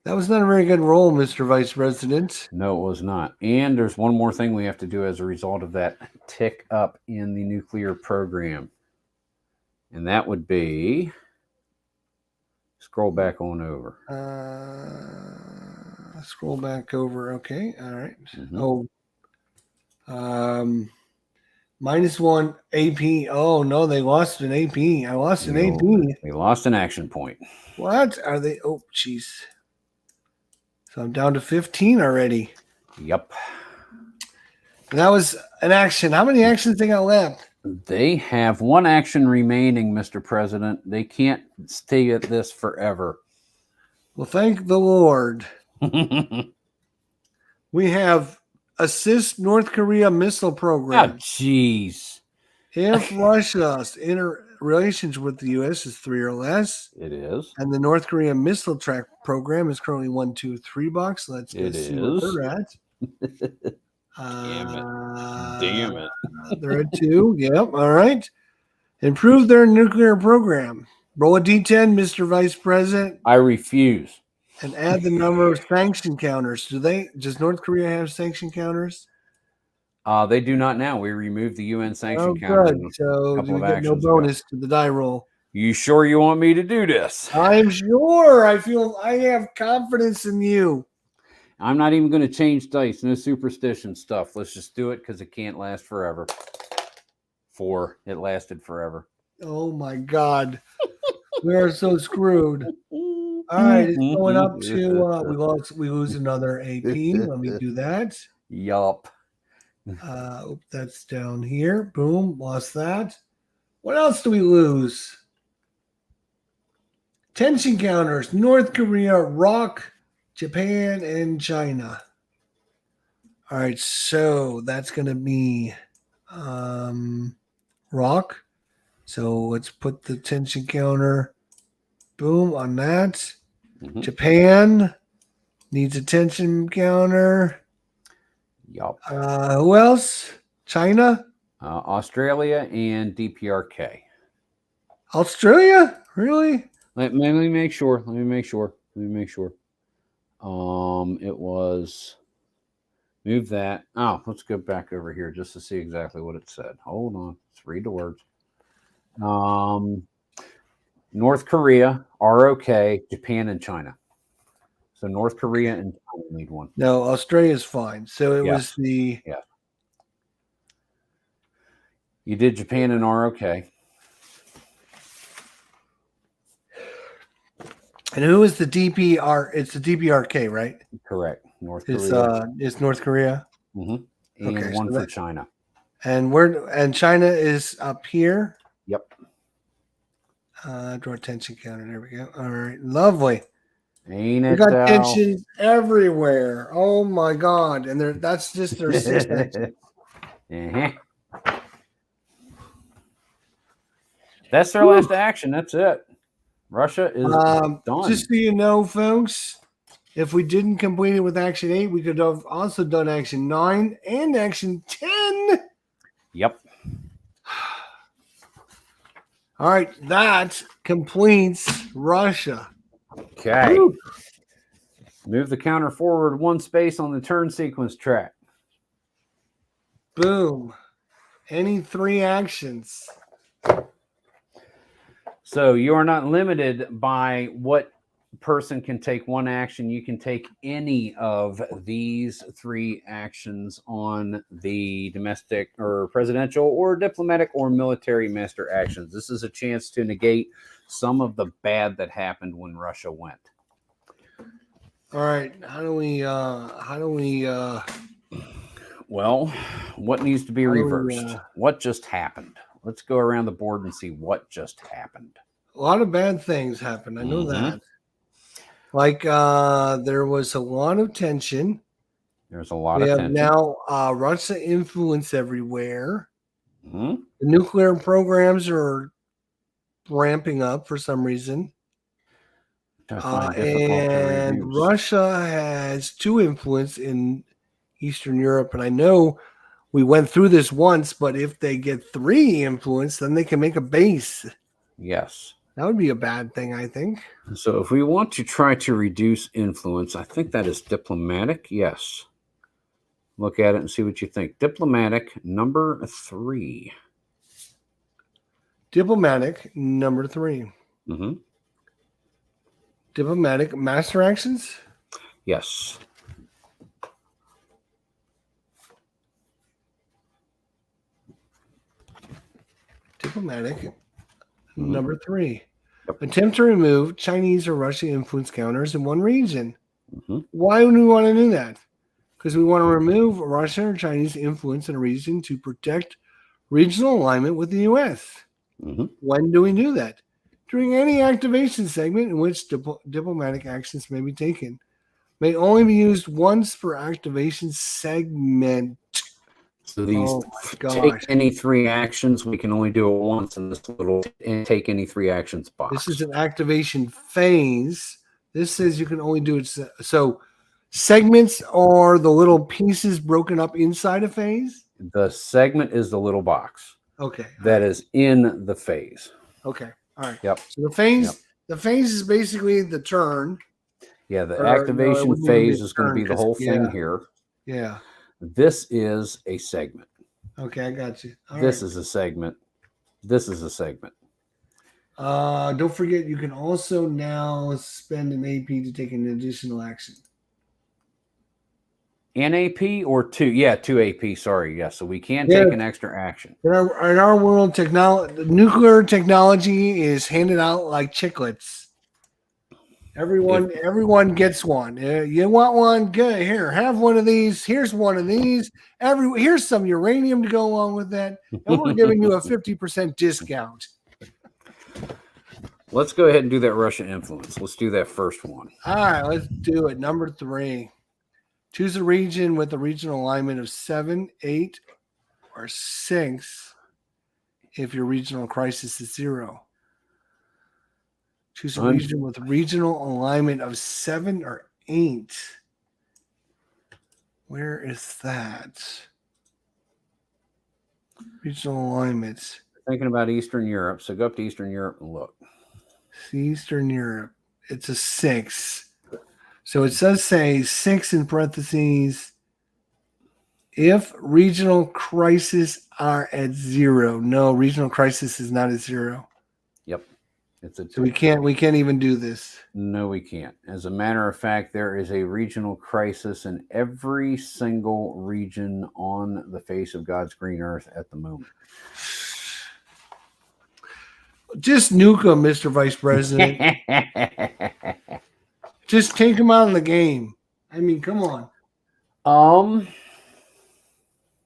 That was not a very good roll, Mr. Vice President. No, it was not. And there's one more thing we have to do as a result of that tick up in the nuclear program. And that would be, scroll back on over. Scroll back over. Okay. All right. -1 AP. Oh no, they lost an AP. I lost an AP. They lost an action point. What are they? Oh, jeez. So I'm down to 15 already. Yep. And that was an action. How many actions they got left? They have 1 action remaining, Mr. President. They can't stay at this forever. Well, thank the Lord. We have assist North Korea missile program. Oh, jeez. If Russia's interrelations with the U.S. is 3 or less, it is. And the North Korea missile track program is currently 1, 2, 3 bucks. Let's see where they're at. Damn it. They're at 2. Yep. All right. Improve their nuclear program. Roll a D10, Mr. Vice President. I refuse. And add the number of sanction counters. Does North Korea have sanction counters? They do not now. We removed the UN sanction counter. Good. So we get no bonus to the die roll. You sure you want me to do this? I'm sure. I have confidence in you. I'm not even going to change dice. No superstition stuff. Let's just do it because it can't last forever. 4. It lasted forever. Oh my God. We are so screwed. All right, it's going up to we lose another AP. Let me do that. Yup. That's down here. Boom, lost that. What else do we lose? Tension counters: North Korea, ROC, Japan, and China. All right, so that's going to be ROC. So let's put the tension counter, boom, on that. Japan needs a tension counter. Yup. Who else? China? Australia and DPRK. Australia? Really? Let me make sure. It was move that. Oh, let's go back over here just to see exactly what it said. Hold on. Let's read the words. North Korea, ROK, Japan, and China. So North Korea and China need 1. No, Australia's fine. So it was the... Yeah. You did Japan and ROK. And who is the DPR? It's the DPRK, right? Correct. North Korea. It's North Korea. And okay, 1 for China. And China is up here. Yep. Draw tension counter. There we go. All right. Lovely. Ain't it? We got tensions everywhere. Oh my God. And that's just their system. That's their last action. That's it. Russia is done. Just so you know, folks, if we didn't complete it with action 8, we could have also done action 9 and action 10. Yep. All right, that completes Russia. Okay. Woo. Move the counter forward 1 space on the turn sequence track. Boom. Any 3 actions. So you are not limited by what person can take one action. You can take any of these 3 actions on the domestic or presidential or diplomatic or military master actions. This is a chance to negate some of the bad that happened when Russia went. All right. How do we Well, what needs to be How do we, reversed? What just happened? Let's go around the board and see what just happened. a lot of bad things happened. I know that. Like there was a lot of tension. There's a lot We of have tension. now Russia influence everywhere. Mhm. The nuclear programs are ramping up for some reason. I find difficult to And reduce. Russia has 2 influence in Eastern Europe. And I know we went through this once, but if they get 3 influence, then they can make a base. Yes. That would be a bad thing, I think. So if we want to try to reduce influence, I think that is diplomatic. Yes. Look at it and see what you think. Diplomatic number 3. Diplomatic number 3. Mm-hmm. Diplomatic master actions. Yes. Diplomatic number 3. Yep. Attempt to remove Chinese or Russian influence counters in one region. Mm-hmm. Why would we want to do that? Because we want to remove Russian or Chinese influence in a region to protect regional alignment with the U.S. Mm-hmm. When do we do that? During any activation segment in which diplomatic actions may be taken. May only be used once per activation segment. So these take any 3 actions, we can only do it once in this little take any 3 actions box. This is an activation phase. This says you can only do it. So segments are the little pieces broken up inside a phase? The segment is the little box. Okay. That is in the phase. Okay. All right. Yep. So the phase is basically the turn. Yeah, the activation phase is going to be the whole thing here. Yeah. This is a segment. Okay, I got you. This is a segment. This is a segment. Don't forget, you can also now spend an AP to take an additional action. An AP or 2? Yeah, 2 AP. Sorry. Yeah, so we can take an extra action. In our world, nuclear technology is handed out like chiclets. Everyone gets one. You want one? Good. Here, have one of these. Here's one of these. Here's some uranium to go along with that, and we're giving you a 50% discount. Let's go ahead and do that Russian influence. Let's do that first one. All right, let's do it. Number 3. Choose a region with a regional alignment of 7, 8, or 6 if your regional crisis is 0. Choose a region with regional alignment of 7 or 8. Where is that? Regional alignments. Thinking about Eastern Europe. So go up to Eastern Europe and look. See Eastern Europe. It's a 6. So it says say 6 in parentheses. If regional crises are at 0. No, regional crisis is not at 0. Yep. So we can't even do this. No, we can't. As a matter of fact, there is a regional crisis in every single region on the face of God's green earth at the moment. Just nuke them, Mr. Vice President. Just take them out of the game. I mean, come on.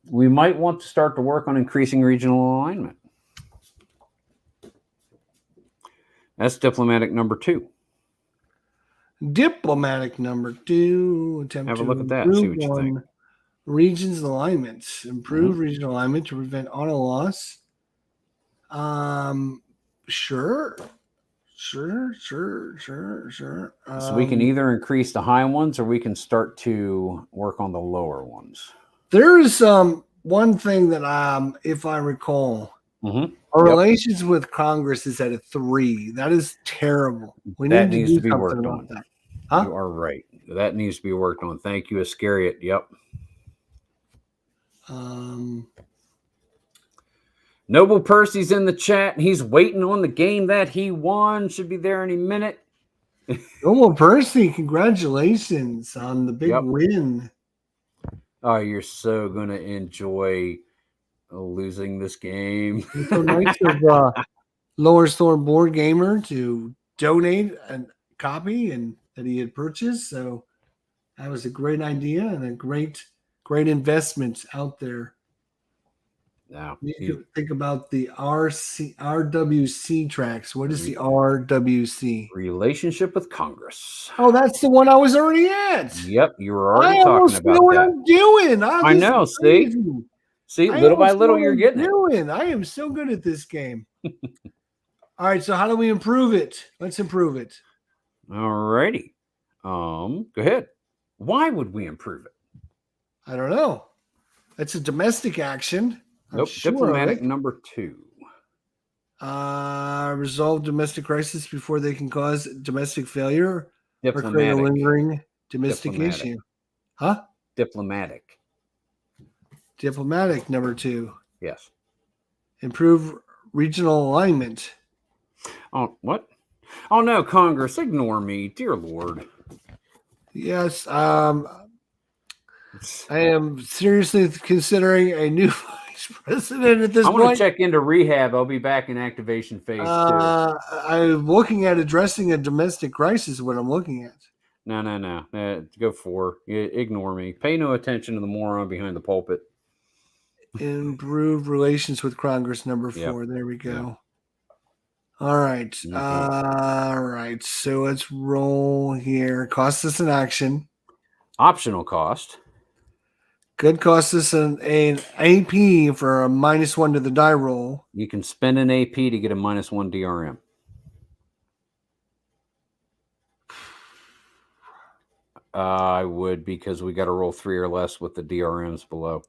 We might want to start to work on increasing regional alignment. That's diplomatic number 2. Diplomatic number 2. Attempt Have a to look at that. See what you think. Regions alignments. Improve regional alignment to prevent auto loss. Sure. So we can either increase the high ones or we can start to work on the lower ones. There is one thing that if I recall, our relations with Congress is at a 3. That is terrible. We that need needs to be something worked about on. That. Huh? You are right. That needs to be worked on. Thank you, Iscariot. Yep. Noble Percy's in the chat. He's waiting on the game that he won. Should be there any minute. Noble Percy, congratulations on the big win. Oh, you're so going to enjoy losing this game. So nice of Lower Thorn Board Gamer to donate a copy and that he had purchased. So that was a great idea and a great investment out there. Now, you can think about the RWC tracks. What is the RWC? Relationship with Congress. Oh, that's the one I was already at. Yep, you were already talking about what that. I'm doing. I know. See, little by little, you're getting it. I am so good at this game. All right, so how do we improve it? Let's improve it. All righty. Go ahead. Why would we improve it? I don't know. It's a domestic action. Nope. Diplomatic number 2. Resolve domestic crisis before they can cause domestic failure or create a lingering domestic issue. Huh? Diplomatic number 2. Yes. Improve regional alignment. Oh, what? Oh no, Congress, ignore me, dear Lord. Yes. I am seriously considering a new vice president at this point. I want to check into rehab. I'll be back in activation phase 2. I'm looking at addressing a domestic crisis. What I'm looking at. No. Go 4. Ignore me. Pay no attention to the moron behind the pulpit. Improve relations with Congress number 4. Yep. There we go. Yep. All right. Mm-hmm. All right. So let's roll here. Cost us an action. Optional cost. Could cost us an AP for a -1 to the die roll. You can spend an AP to get a -1 DRM. I would, because we got to roll 3 or less with the DRMs below.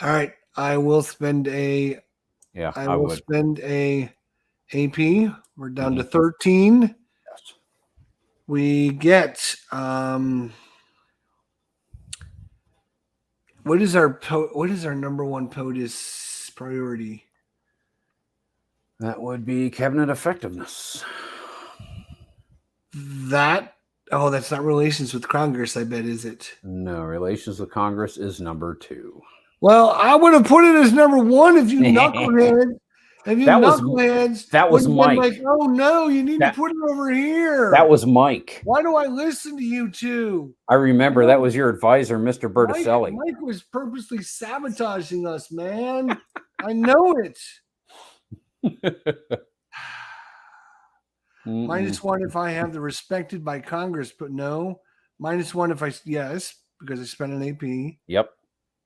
All right. I will spend a. Yeah, I will spend a AP. We're down to 13. Yes. We get what is our number 1 POTUS priority? That would be cabinet effectiveness. That's not relations with Congress, I bet, is it? No, relations with Congress is number 2. Well, I would have put it as number 1 if you knuckleheads. That was Mike. Like, oh no, you need to put it over here. That was Mike. Why do I listen to you two? I remember that was your advisor, Mr. Berticelli. Mike was purposely sabotaging us, man. I know it. -1 if I have the respected by Congress, but no. -1 if because I spent an AP. Yep.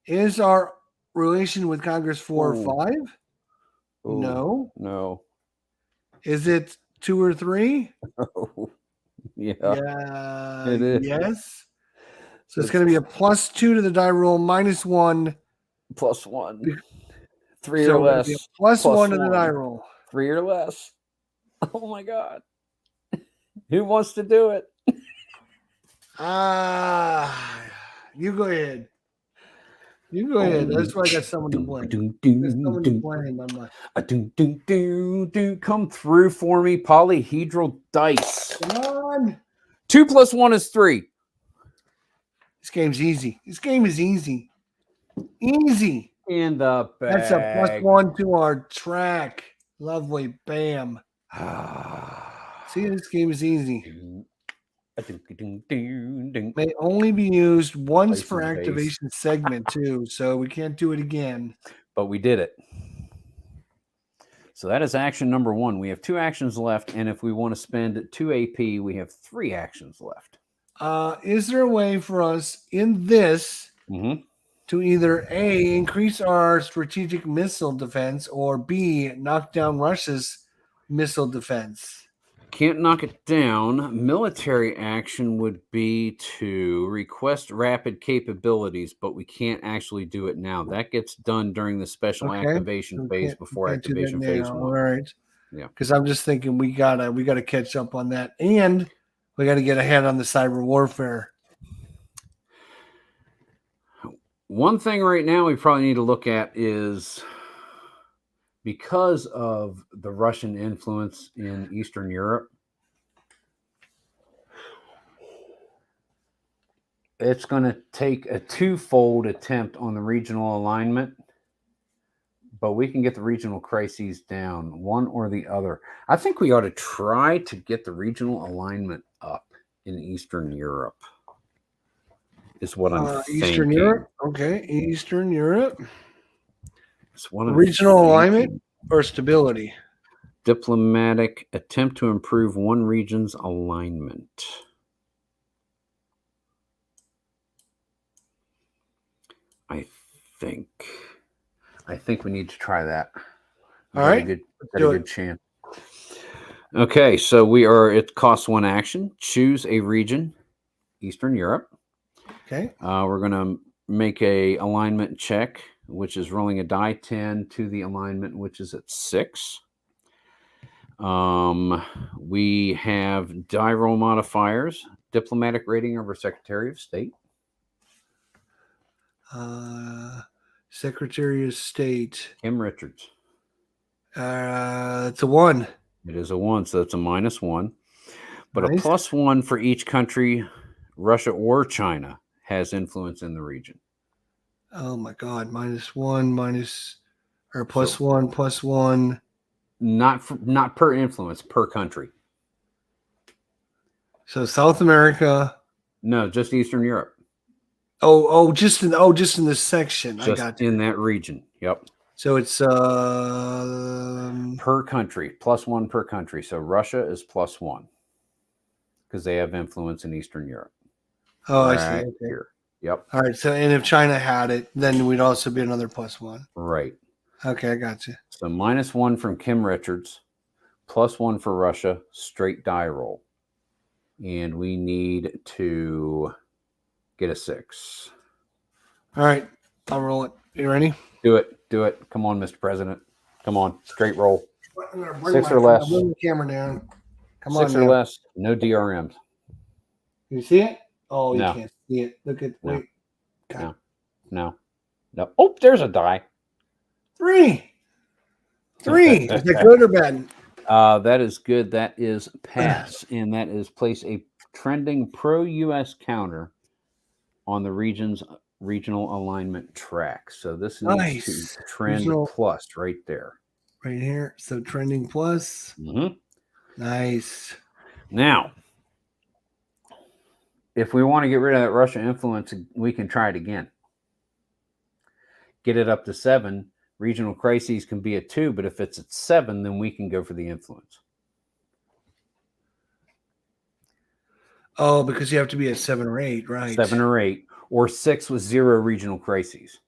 Is our relation with Congress 4 or 5? Ooh, no. Is it 2 or 3? Oh, yeah. It is. Yes. So it's going to be a +2 to the die roll, -1. +1. 3 or less. +1 to the die roll. 3 or less. Oh my God. Who wants to do it? You go ahead. That's why I got someone to blame. Come through for me, polyhedral dice. Come on. 2 + 1 is 3. This game's easy. This game is easy. Easy. In the bag. That's a +1 to our track. Lovely. Bam. See, this game is easy. May only be used once for activation segment too, so we can't do it again. But we did it. So that is action number 1. We have 2 actions left, and if we want to spend 2 AP, we have 3 actions left. Is there a way for us in this to either A, increase our strategic missile defense, or B, knock down Russia's missile defense? Can't knock it down. Military action would be to request rapid capabilities, but we can't actually do it now. That gets done during the special activation phase before activation phase 1. All right. Yeah. Because I'm just thinking we gotta catch up on that, and we got to get ahead on the cyber warfare. One thing right now we probably need to look at is because of the Russian influence in Eastern Europe, it's going to take a twofold attempt on the regional alignment, but we can get the regional crises down, one or the other. I think we ought to try to get the regional alignment up in Eastern Europe, is what I'm thinking. Eastern Europe? Okay, Eastern Europe. It's what I'm Regional thinking. alignment or stability? Diplomatic attempt to improve one region's alignment. I think we need to try that. All right. Got a good chance. Okay, so it costs one action. Choose a region, Eastern Europe. Okay. We're going to make a alignment check, which is rolling a die 10 to the alignment, which is at 6. We have die roll modifiers, diplomatic rating over Secretary of State. Secretary of State. Kim Richards. It's a 1. It is a 1, so that's a -1. But Nice. a +1 for each country, Russia or China, has influence in the region. Oh my God! -1 +1. Not per influence, per country. So South America. No, just Eastern Europe. Just in this section. Just I got you. in that region. Yep. So it's per country, +1 per country. So Russia is +1 because they have influence in Eastern Europe. I see. Okay. Here. Yep. All right. So, and if China had it, then we'd also be another +1. Right. Okay, I got you. So -1 from Kim Richards, +1 for Russia, straight die roll. And we need to get a 6. All right. I'll roll it. You ready? Do it. Come on, Mr. President. Come on. Straight roll. I'm gonna bring 6 or less. I'll bring the camera down. Come 6 on. or man. less. No DRMs. You see it? Oh, you No. can't see it. Look at No. wait. God. No. Oh, there's a die. 3. Is that good or bad? That is good. That is pass. And that is place a trending pro-U.S. counter on the region's regional alignment track. So this needs to trend Regional- plus right there. Right here. So trending plus. Mm-hmm. Nice. Now, if we want to get rid of that Russian influence, we can try it again. Get it up to 7. Regional crises can be at 2, but if it's at 7, then we can go for the influence. Oh, because you have to be at 7 or 8, right? 7 or 8, or 6 with 0 regional crises.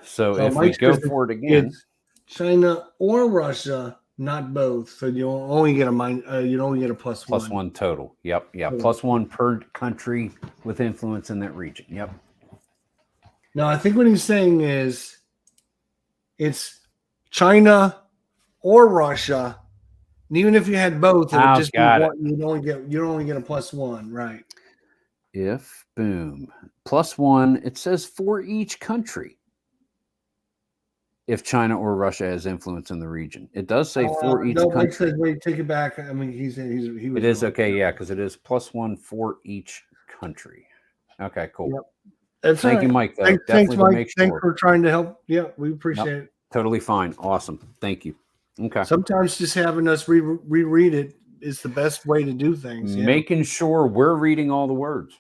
So if we go for it again, it's China or Russia, not both. So you only get a +1. +1 total. Yep. Yeah. Total. +1 per country with influence in that region. Yep. No, I think what he's saying is it's China or Russia. And even if you had both, it would just be got it. one. You'd only get a +1, right? If boom +1, it says for each country. If China or Russia has influence in the region, it does say for each no, country. Mike says, wait, take it back. I mean, he was. It is okay, yeah, because it is +1 for each country. Okay, cool. Yep. That's Thank all you, right. Mike. Though. Thanks, Definitely to Mike. make Thanks sure. for trying to help. Yeah, we appreciate it. Totally fine. Awesome. Thank you. Okay. Sometimes just having us reread it is the best way to do things. Yeah. Making sure we're reading all the words.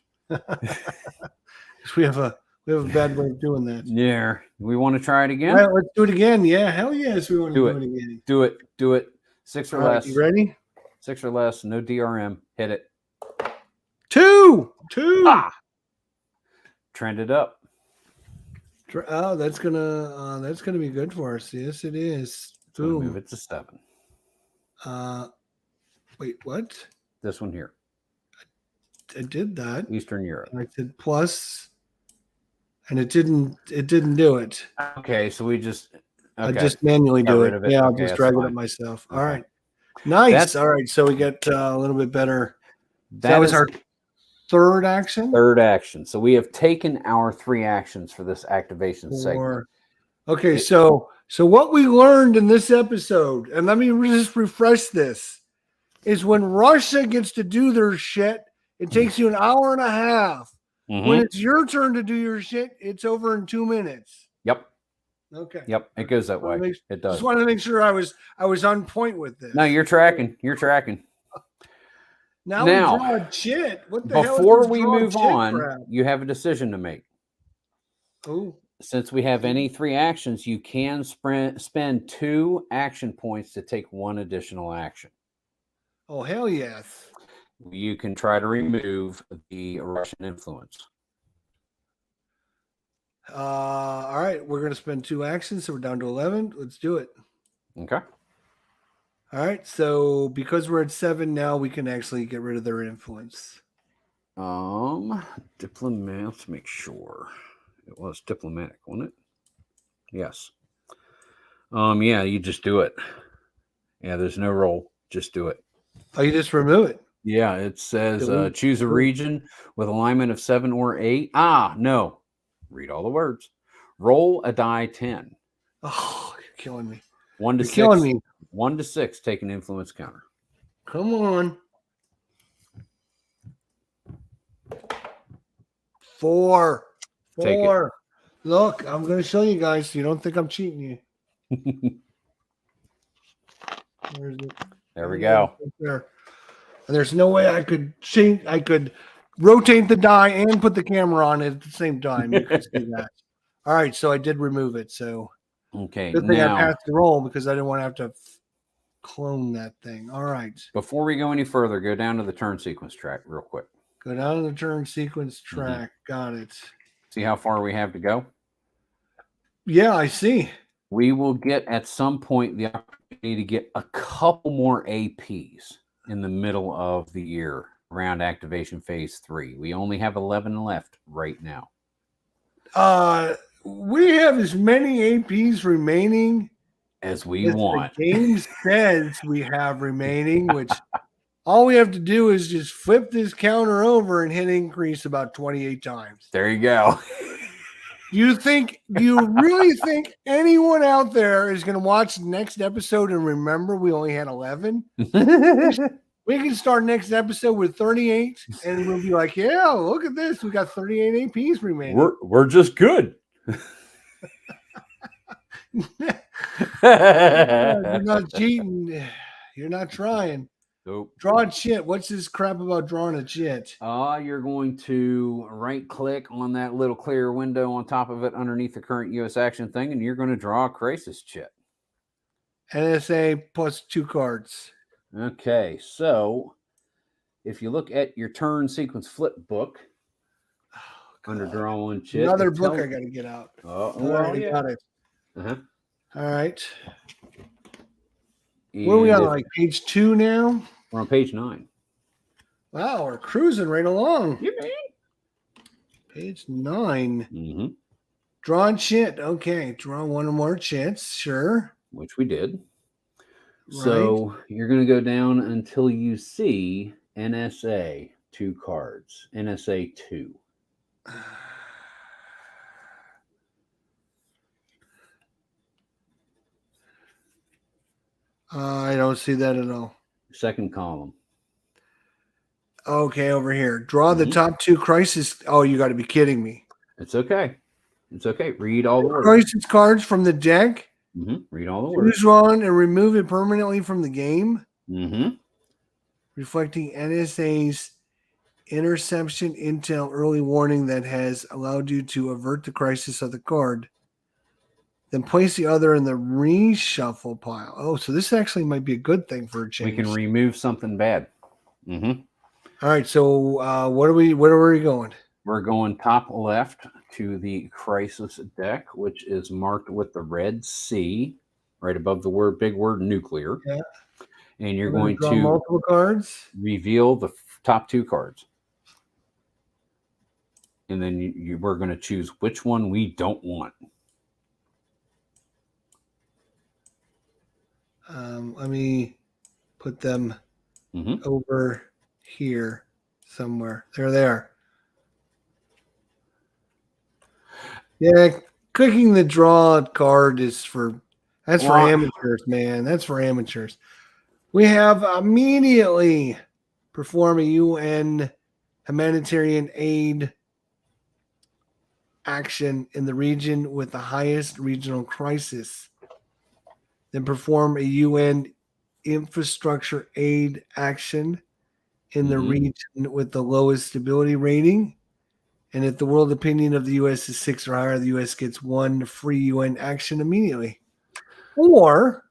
we have a bad way of doing that. Yeah. We want to try it again? All right, let's do it again. Yeah, hell yes, we want to do it again. Do it. 6 or All right, less. you ready? 6 or less. No DRM. Hit it. 2. Trend it up. Oh, that's gonna be good for us. Yes, it is. Move Boom. it to 7. Wait, what? This one here. I did that. Eastern Europe. I said plus, and it didn't do it. Okay, so we just I just manually Got do rid it. of it. Yeah, I'll Okay, just that's drag it fine. up myself. Okay. All right. Nice. That's- All right. So we got a little bit better. that was is- our third action. Third action. So we have taken our 3 actions for this activation segment. Okay, so what we learned in this episode, and let me just refresh this, is when Russia gets to do their shit, it takes you an hour and a half. When it's your turn to do your shit, it's over in 2 minutes. Yep. Okay. Yep. It goes that way. It does. Just wanted to make sure I was on point with this. No, you're tracking. You're tracking. Now we draw shit. What the hell? Before we move on, you have a decision to make. Oh. Since we have any 3 actions, you can spend 2 action points to take 1 additional action. Oh, hell yes. You can try to remove the Russian influence. All right. We're going to spend 2 actions, so we're down to 11. Let's do it. Okay. All right. So because we're at 7 now, we can actually get rid of their influence. Diplomat. Let's make sure. It was diplomatic, wasn't it? Yes. Yeah, you just do it. Yeah, there's no roll. Just do it. Oh, you just remove it. Yeah, it says choose a region with alignment of 7 or 8. No. Read all the words. Roll a die 10. Oh, you're killing me. 1 to you're 6. Killing me. 1 to 6. Take an influence counter. Come on. 4. Take 4. Look, I'm going to show you guys so you don't think I'm cheating you. Where's it? There we go. There. And there's no way I could change. I could rotate the die and put the camera on it at the same time. You can see that. All right, so I did remove it. So okay, good thing now I passed the roll because I didn't want to have to clone that thing. All right. Before we go any further, go down to the turn sequence track real quick. Go down to the turn sequence track. Got it. See how far we have to go? Yeah, I see. We will get at some point the opportunity to get a couple more APs in the middle of the year around activation phase 3. We only have 11 left right now. We have as many APs remaining as we want. The game says we have remaining, which all we have to do is just flip this counter over and hit increase about 28 times. There you go. Do you really think anyone out there is going to watch the next episode and remember we only had 11? We can start next episode with 38 and we'll be like, yeah, look at this. We got 38 APs remaining. We're just good. You're not cheating. You're not trying. Nope. Drawing shit. What's this crap about drawing a shit? You're going to right click on that little clear window on top of it underneath the current US action thing, and you're going to draw a crisis chit. NSA plus 2 cards. Okay, so if you look at your turn sequence flip book, under draw 1 chit. Another book I got to get out. Yeah. Got it. Uh-huh. All right. Where are we on? Like page 2 now? We're on page 9. Wow, we're cruising right along. You mean? Page 9. Mm-hmm. Drawing chit. Okay, draw 1 or more chits. Sure. Which we did. Right. So you're going to go down until you see NSA 2 cards. NSA 2. I don't see that at all. Second column. Okay, over here. Draw the top 2 crisis. Oh, you got to be kidding me. It's okay. It's okay. Read all the words. Crisis cards from the deck. Read all the words. Choose one and remove it permanently from the game. Reflecting NSA's interception intel early warning that has allowed you to avert the crisis of the card. Then place the other in the reshuffle pile. Oh, so this actually might be a good thing for a change. We can remove something bad. All right. So where are we going? We're going top left to the crisis deck, which is marked with the red C right above the big word nuclear. Yeah. And you're going to multiple cards. Reveal the top 2 cards. And then we're going to choose which one we don't want. Let me put them over here. somewhere. They're there. Yeah, clicking the draw card is for amateurs, man. That's for amateurs. We have immediately perform a UN humanitarian aid action in the region with the highest regional crisis. Then perform a UN infrastructure aid action in the region with the lowest stability rating. And if the world opinion of the U.S. is 6 or higher, the U.S. gets 1 free UN action immediately. Or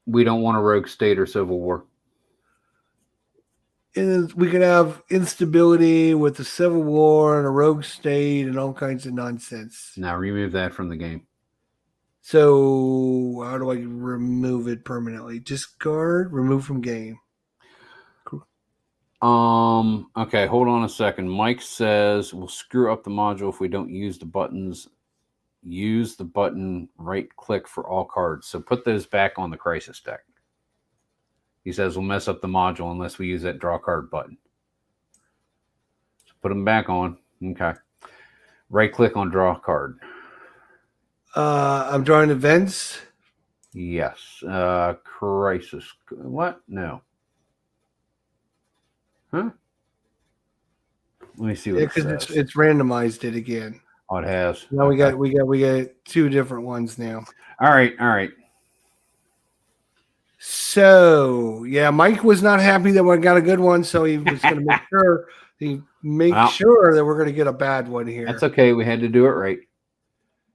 we don't want a rogue state or civil war. We could have instability with the civil war and a rogue state and all kinds of nonsense. Now remove that from the game. So how do I remove it permanently? Discard, remove from game. Okay, hold on a second. Mike says we'll screw up the module if we don't use the buttons. Use the button right click for all cards. So put those back on the crisis deck. He says we'll mess up the module unless we use that draw card button. So put them back on. Okay. Right click on draw card. I'm drawing events. Yes. Crisis. What? No. Huh? Let me see what it says. It's randomized it again. Oh, it has. Now we got 2 different ones now. All right. So yeah, Mike was not happy that we got a good one, so he was going to make sure that we're going to get a bad one here. That's okay. We had to do it right.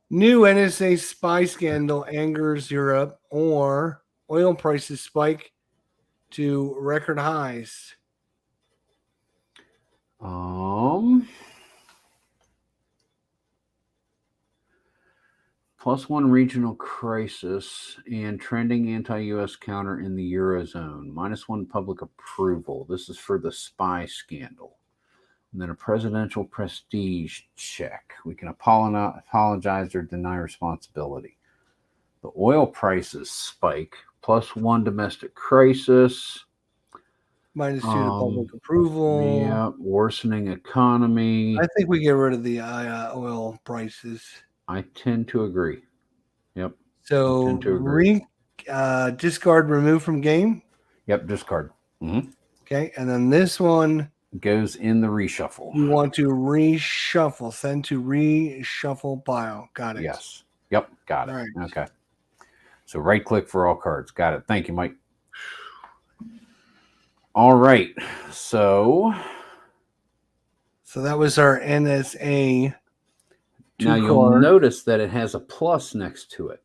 New NSA spy scandal angers Europe, or oil prices spike to record highs. +1 regional crisis and trending anti-U.S. counter in the Eurozone. -1 public approval. This is for the spy scandal. And then a presidential prestige check. We can apologize or deny responsibility. The oil prices spike. +1 domestic crisis. -2 to public approval. Yeah, worsening economy. I think we get rid of the oil prices. I tend to agree. Yep. So discard, remove from game. Yep, discard. Okay, and then this one goes in the reshuffle. You want to reshuffle. Send to reshuffle pile. Got it. Yes. Yep. Got it. Right. Okay. So right click for all cards. Got it. Thank you, Mike. All right. So that was our NSA. Now you'll notice that it has a plus next to it.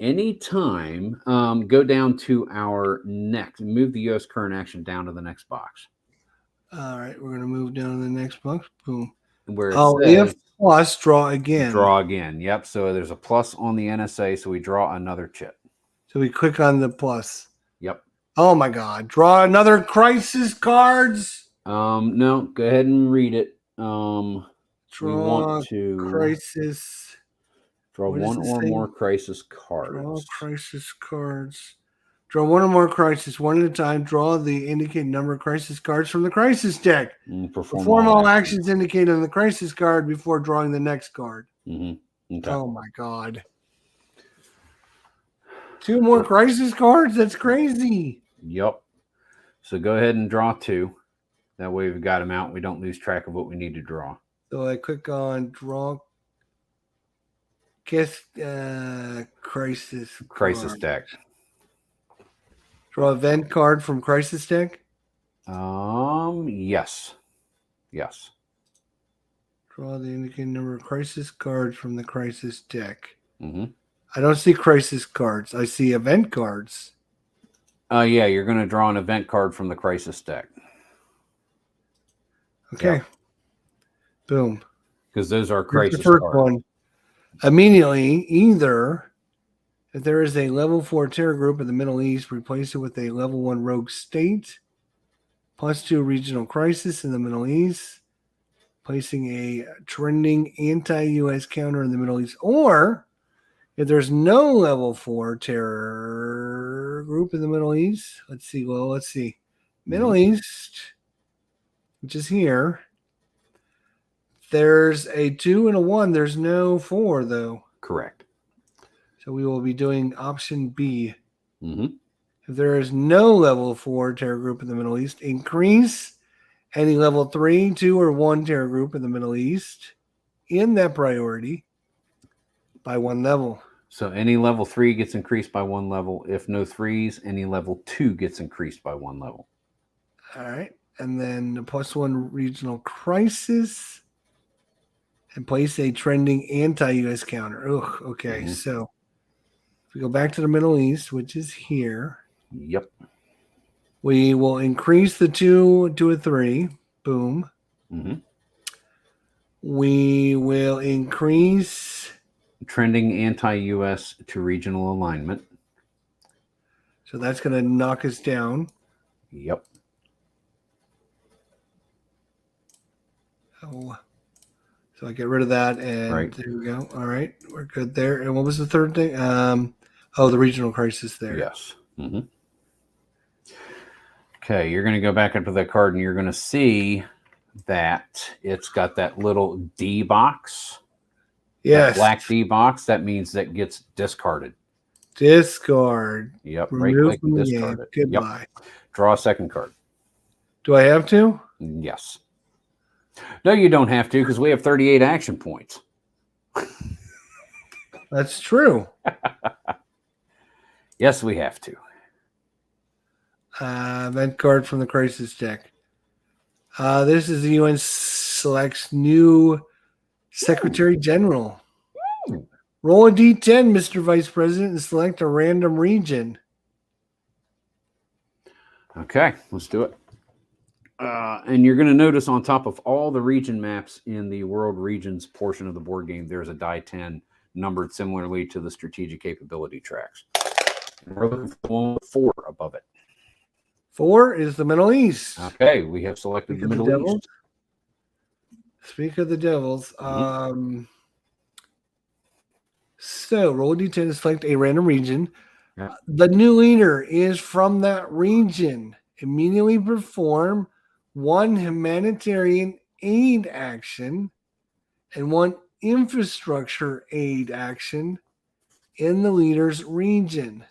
Anytime, go down to our next, move the U.S. current action down to the next box. All right, we're going to move down to the next box. Boom. Where it says, if plus, draw again. Draw again. Yep. So there's a plus on the NSA, so we draw another chip. So we click on the plus. Yep. Oh my God! Draw another crisis cards. No, go ahead and read it. Draw we want to crisis. Draw one or more crisis cards. Draw crisis cards. Draw one or more crisis, one at a time. Draw the indicated number of crisis cards from the crisis deck. Perform all actions indicated on the crisis card before drawing the next card. Okay. Oh my God. 2 more crisis cards? That's crazy. Yep. So go ahead and draw 2. That way we've got them out. We don't lose track of what we need to draw. So I click on draw crisis deck. Draw event card from crisis deck. Yes. Draw the indicated number of crisis cards from the crisis deck. I don't see crisis cards. I see event cards. Yeah, you're going to draw an event card from the crisis deck. Okay. Yep. Boom. Because those are crisis cards. One. Immediately, either if there is a level 4 terror group in the Middle East, replace it with a level 1 rogue state, +2 regional crisis in the Middle East, placing a trending anti-U.S. counter in the Middle East, or if there's no level 4 terror group in the Middle East, let's see. Middle East, which is here. There's a 2 and a 1. There's no 4, though. Correct. So we will be doing option B. Mm-hmm. If there is no level 4 terror group in the Middle East, increase any level 3, 2, or 1 terror group in the Middle East in that priority by 1 level. So any level 3 gets increased by 1 level. If no 3s, any level 2 gets increased by 1 level. All right. And then the +1 regional crisis. And place a trending anti-U.S. counter. Ugh, okay. Mhm. So if we go back to the Middle East, which is here, Yep. we will increase the 2 to a 3. Boom. Mm-hmm. We will increase. Trending anti-U.S. to regional alignment. So that's going to knock us down. Yep. So I get rid of that, and Right. there we go. All right, we're good there. And what was the third thing? The regional crisis there. Yes. Mm-hmm. Okay, you're going to go back up to that card, and you're going to see that it's got that little D box. Yes. That black D box. That means that gets discarded. Discard. Yep. Remove Right click from and the discard game. it. Yep. Goodbye. Draw a second card. Do I have to? Yes. No, you don't have to because we have 38 action points. That's true. Yes, we have to. Event card from the crisis deck. This is the UN selects new Secretary General. Ooh. Roll a D10, Mr. Vice President, and select a random region. Okay, let's do it. And you're going to notice on top of all the region maps in the world regions portion of the board game, there's a die 10 numbered similarly to the strategic capability tracks. And we're looking for the one with 4 above it. 4 is the Middle East. Okay, we have selected Speak the of the Middle Devils. East. Speak of the Devils. Mm-hmm. So roll a D10 to select a random region. Yeah. The new leader is from that region. Immediately perform 1 humanitarian aid action and 1 infrastructure aid action in the leader's region.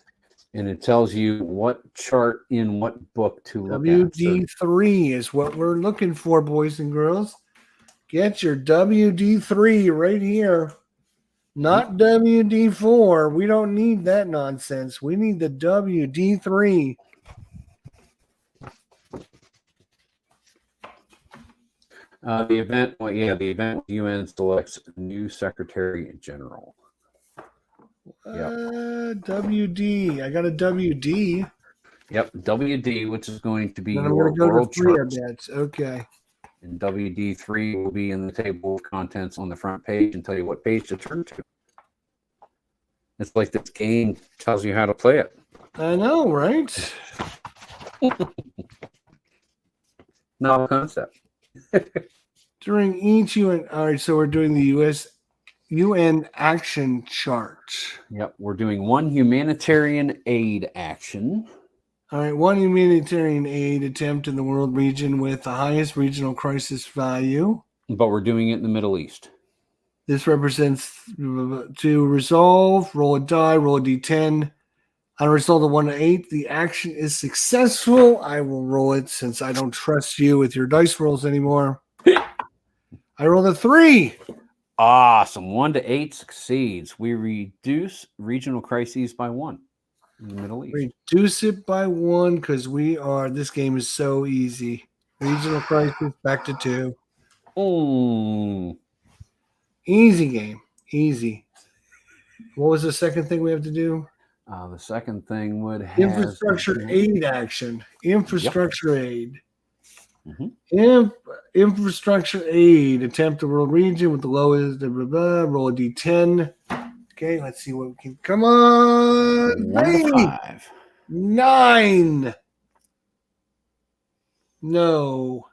And it tells you what chart in what book to look at. WD3 is what we're looking for, boys and girls. Get your WD3 right here. Not WD4. We don't need that nonsense. We need the WD3. The event UN selects new Secretary General. WD. I got a WD. Yep, WD, which is going to be Then I'm your going to go world to 3, I charts. bet. Okay. And WD3 will be in the table of contents on the front page and tell you what page to turn to. It's like this game tells you how to play it. I know, right? Novel concept. During each UN. All right, so we're doing the UN action chart. Yep, we're doing 1 humanitarian aid action. All right, 1 humanitarian aid attempt in the world region with the highest regional crisis value. But we're doing it in the Middle East. This represents to resolve, roll a die, roll a D10. On a result of 1 to 8, the action is successful. I will roll it since I don't trust you with your dice rolls anymore. I rolled a 3. Awesome. 1 to 8 succeeds. We reduce regional crises by 1 in the Middle East. Reduce it by 1 because this game is so easy. Regional crisis back to 2. Easy game. Easy. What was the second thing we have to do? The second thing would have Infrastructure aid action. Infrastructure aid. Mm-hmm. Infrastructure aid. Attempt the world region with the lowest. Blah, blah, blah, roll a D10. Okay, let's see what we can. Come on. 1 to 5. 9. No.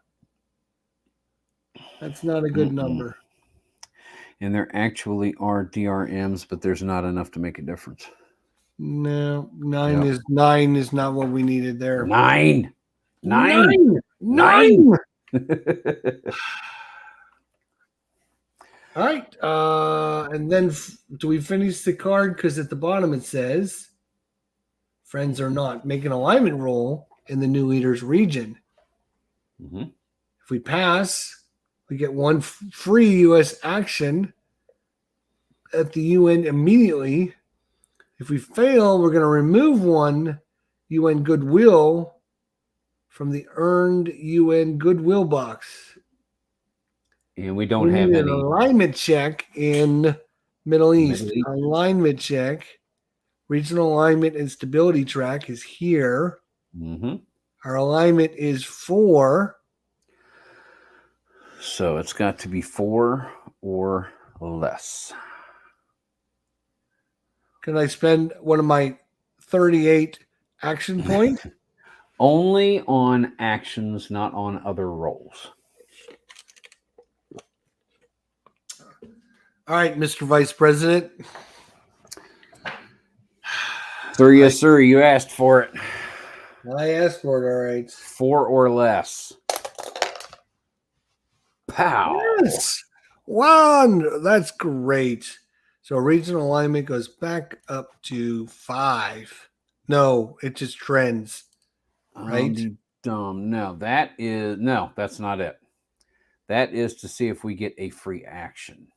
That's not a good number. And there actually are DRMs, but there's not enough to make a difference. No, 9 is not what we needed there. 9. 9. All right. And then do we finish the card? Because at the bottom it says, friends or not, make an alignment roll in the new leader's region. Mm-hmm. If we pass, we get one free U.S. action at the UN immediately. If we fail, we're going to remove one UN goodwill from the earned UN goodwill box. And we don't We have need any an alignment check in Middle East. Middle East. Alignment check. Regional alignment and stability track is here. Mm-hmm. Our alignment is 4. So it's got to be 4 or less. Can I spend one of my 38 action points? Only on actions, not on other rolls. All right, Mr. Vice President. Sir, yes, sir. You asked for it. I asked for it, all right. 4 or less. Pow. Yes. 1. That's great. So regional alignment goes back up to 5. No, it just trends. Right? No, that's not it. That is to see if we get a free action.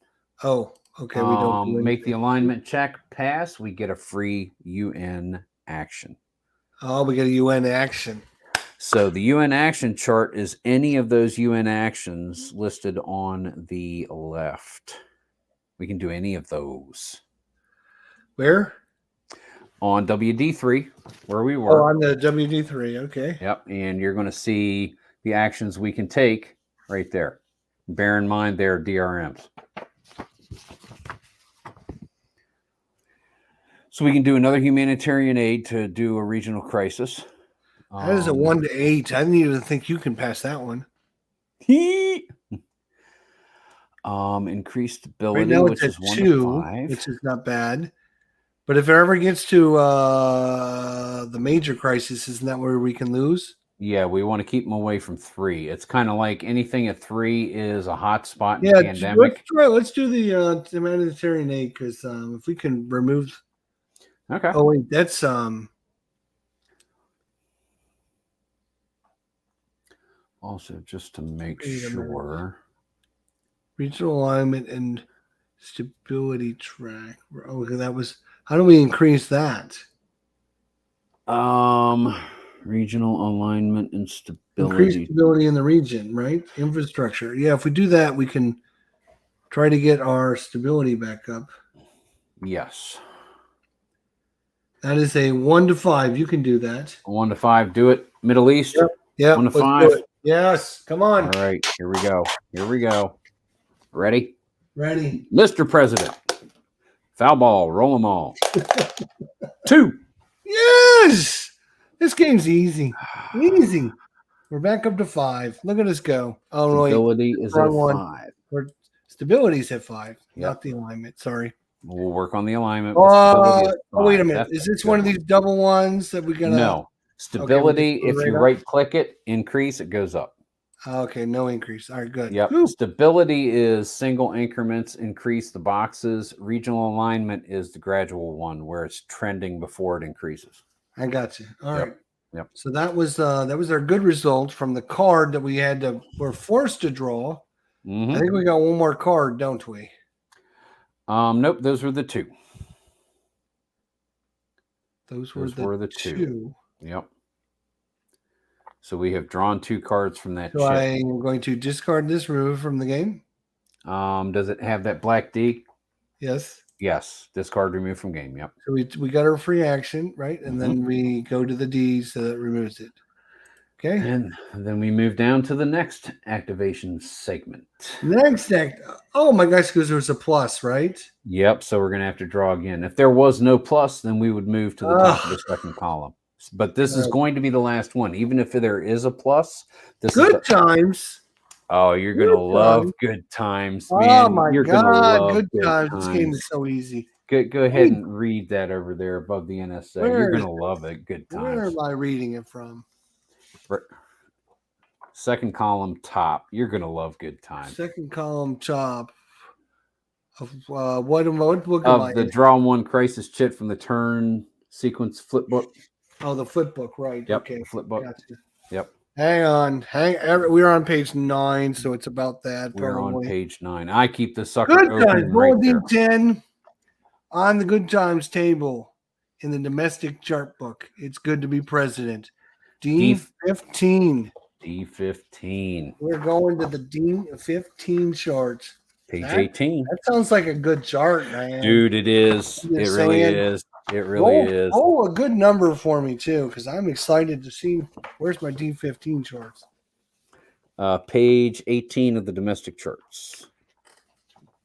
Oh, okay. We don't do make the alignment check pass. We get a free UN action. Oh, we get a UN action. So the UN action chart is any of those UN actions listed on the left. We can do any of those. Where? On WD3, where we were. Oh, on the WD3. Okay. Yep. And you're going to see the actions we can take right there. Bear in mind, they're DRMs. So we can do another humanitarian aid to do a regional crisis. That is a 1 to 8. I didn't even think you can pass that one. Increased stability, Right now which it's is at 1 2, to 5. which is not bad. But if it ever gets to the major crisis, isn't that where we can lose? Yeah, we want to keep them away from 3. It's kind of like anything at 3 is a hot spot in the pandemic. Let's do the humanitarian aid because if we can remove. Okay. Oh wait, that's Also, just to make sure. Regional alignment and stability track. Oh, that was. How do we increase that? Regional alignment and stability. Increase stability in the region, right? Infrastructure. Yeah, if we do that, we can try to get our stability back up. Yes. That is a 1 to 5. You can do that. 1 to 5. Do it. Middle East. Yeah. 1 to 5. Yes. Come on. All right. Here we go. Ready? Ready. Mr. President. Foul ball. Roll them all. 2. Yes. This game's easy. Easy. We're back up to 5. Look at us go. Oh, stability is at 5. Stability's at 5, not the alignment. Sorry. We'll work on the alignment. Wait a minute. Is this one of these double ones that we got? No. Stability, if you right click it, increase, it goes up. Okay, no increase. All right, good. Yep. Ooh. Stability is single increments, increase the boxes. Regional alignment is the gradual one where it's trending before it increases. I got you. All right. Yep. So that was our good result from the card that we're forced to draw. Mm-hmm. I think we got one more card, don't we? Nope, those were the 2. Those were the 2. Yep. So we have drawn 2 cards from that. So I'm going to discard this, remove from the game. Does it have that black D? Yes. Yes. Discard, remove from game. Yep. So we got our free action, right? And then we go to the D, so that removes it. Okay. And then we move down to the next activation segment. Next act. Oh my gosh, because there's a plus, right? Yep. So we're going to have to draw again. If there was no plus, then we would move to the top of the second column. But this is going to be the last one. Even if there is a plus, this good times. Oh, you're going to love good times. Man. Oh my you're God. Good times. This game is so easy. Go ahead and read that over there above the NSA. You're going to love it. Good times. Where am I reading it from? Second column top. You're gonna love Good Time. Second column top of what book am I Of the in? Draw One Crisis Chit from the Turn Sequence Flip Book. Oh, the flip book, right? Yep, Okay, the flip book. gotcha. Yep. Hang on, we're on page 9, so it's about that. We're on probably. page 9. I keep the sucker Good open times, right roll there. D10 on the good times table in the domestic chart book. It's good to be president. D15. D15. We're going to the D15 chart. Page That- 18. That sounds like a good chart, man. Dude, it is. I'm It just really saying. is. It really is. Roll a good number for me too, because I'm excited to see where's my D15 charts. Page 18 of the domestic charts.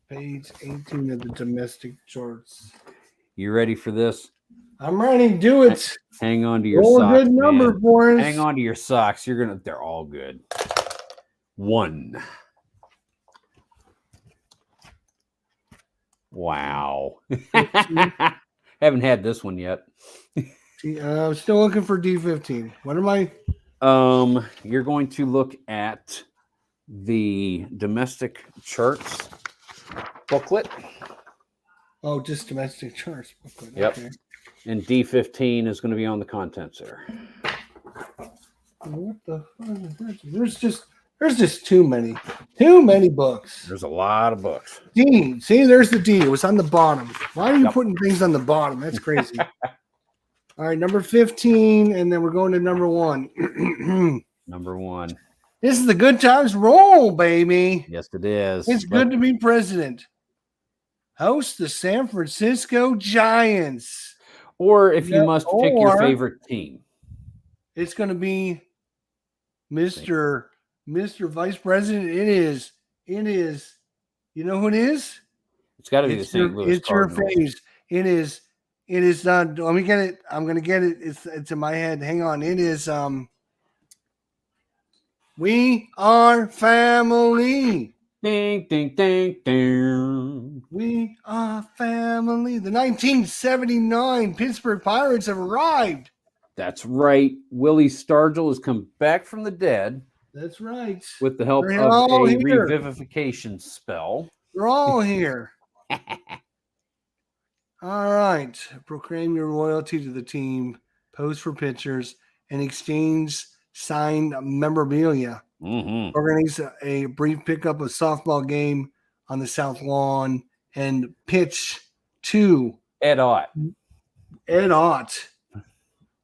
Page 18 of the domestic charts. You ready for this? I'm ready. Do it. Hang on to your Roll socks. a good number man. for us. Hang on to your socks. They're all good. 1. Wow. Haven't had this one yet. I'm still looking for D15. What am I? You're going to look at the domestic charts booklet. Oh, just domestic charts. booklet. Yep. Okay. And D15 is going to be on the contents there. What the fuck is that? There's just too many books. There's a lot of books. D. See, there's the D. It was on the bottom. Why are you Yep. putting things on the bottom? That's crazy. All right, number 15, and then we're going to number 1. Number 1. This is the good times roll, baby. Yes, it is. It's good to be president. Host the San Francisco Giants. Or if you Yeah, must pick your or- favorite team. It's going to be Mr. Vice President. It is. You know who it is? It's got to be the St. Louis It's your Cardinals. face. It is not. Let me get it. I'm gonna get it. It's in my head. Hang on. It is we are family. Ding, ding, ding, ding. We are family. The 1979 Pittsburgh Pirates have arrived. That's right. Willie Stargell has come back from the dead That's right. with the help They're of all a here. revivification spell. They're all here. All right. Proclaim your loyalty to the team. Pose for pictures and exchange signed memorabilia. Mm-hmm. Organize a brief pickup of softball game on the South Lawn and pitch to Ed Ott. Ed Ott.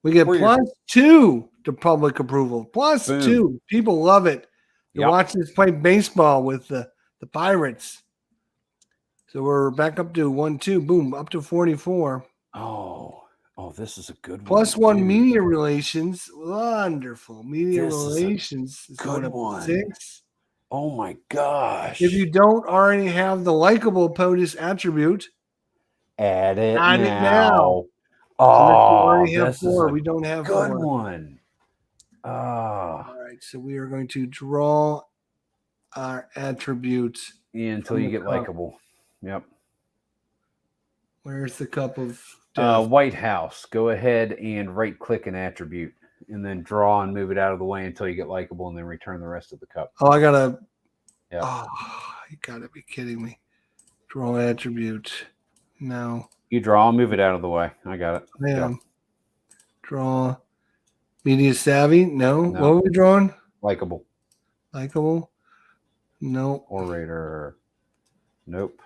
We get Where +2 to public approval. +2. People love it. They're Yep. watching us play baseball with the Pirates. So we're back up to 1-2. Boom, up to 44. Oh, this is a good one. +1 dude. media relations. Wonderful. Media This is a relations. is going good up to one. 6. Oh my gosh. If you don't already have the likable POTUS attribute, add it Add now. it now. Oh, unless you already have this is 4, a we don't have good 4. one. Ah, All right, so we are going to draw our attributes. yeah, until you get likable. Yep. Where's the cup of death? White House. Go ahead and right click an attribute and then draw and move it out of the way until you get likable and then return the rest of the cup. Oh, I gotta. Yep. Oh, you gotta be kidding me. Draw attribute. No, You draw, move it out of the way. I got it. I Yep. am. Draw. Media savvy. No. No. What are we drawing? Likable. Likeable. No. Orator. Nope.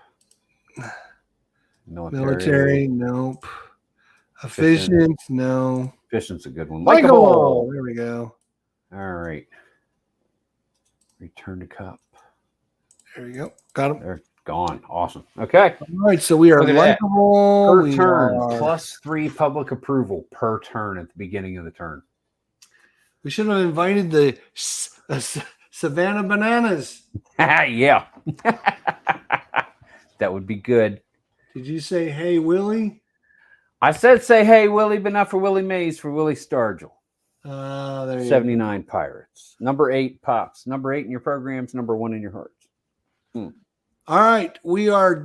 Military. Nope. Efficient. No. Efficient's a good one. Likeable. Likable. There we go. All right. Return to cup. There we go. Got him. They're gone. Awesome. Okay. All right, so we are Look at that. likable. Per We turn. are- +3 public approval per turn at the beginning of the turn. We should have invited the Savannah Bananas. Yeah. That would be good. Did you say, hey, Willie? I said say hey, Willie, but not for Willie Mays, for Willie Stargell. There you go. 79 Pirates. Number 8 pops. Number 8 in your programs, number 1 in your hearts. All right, we are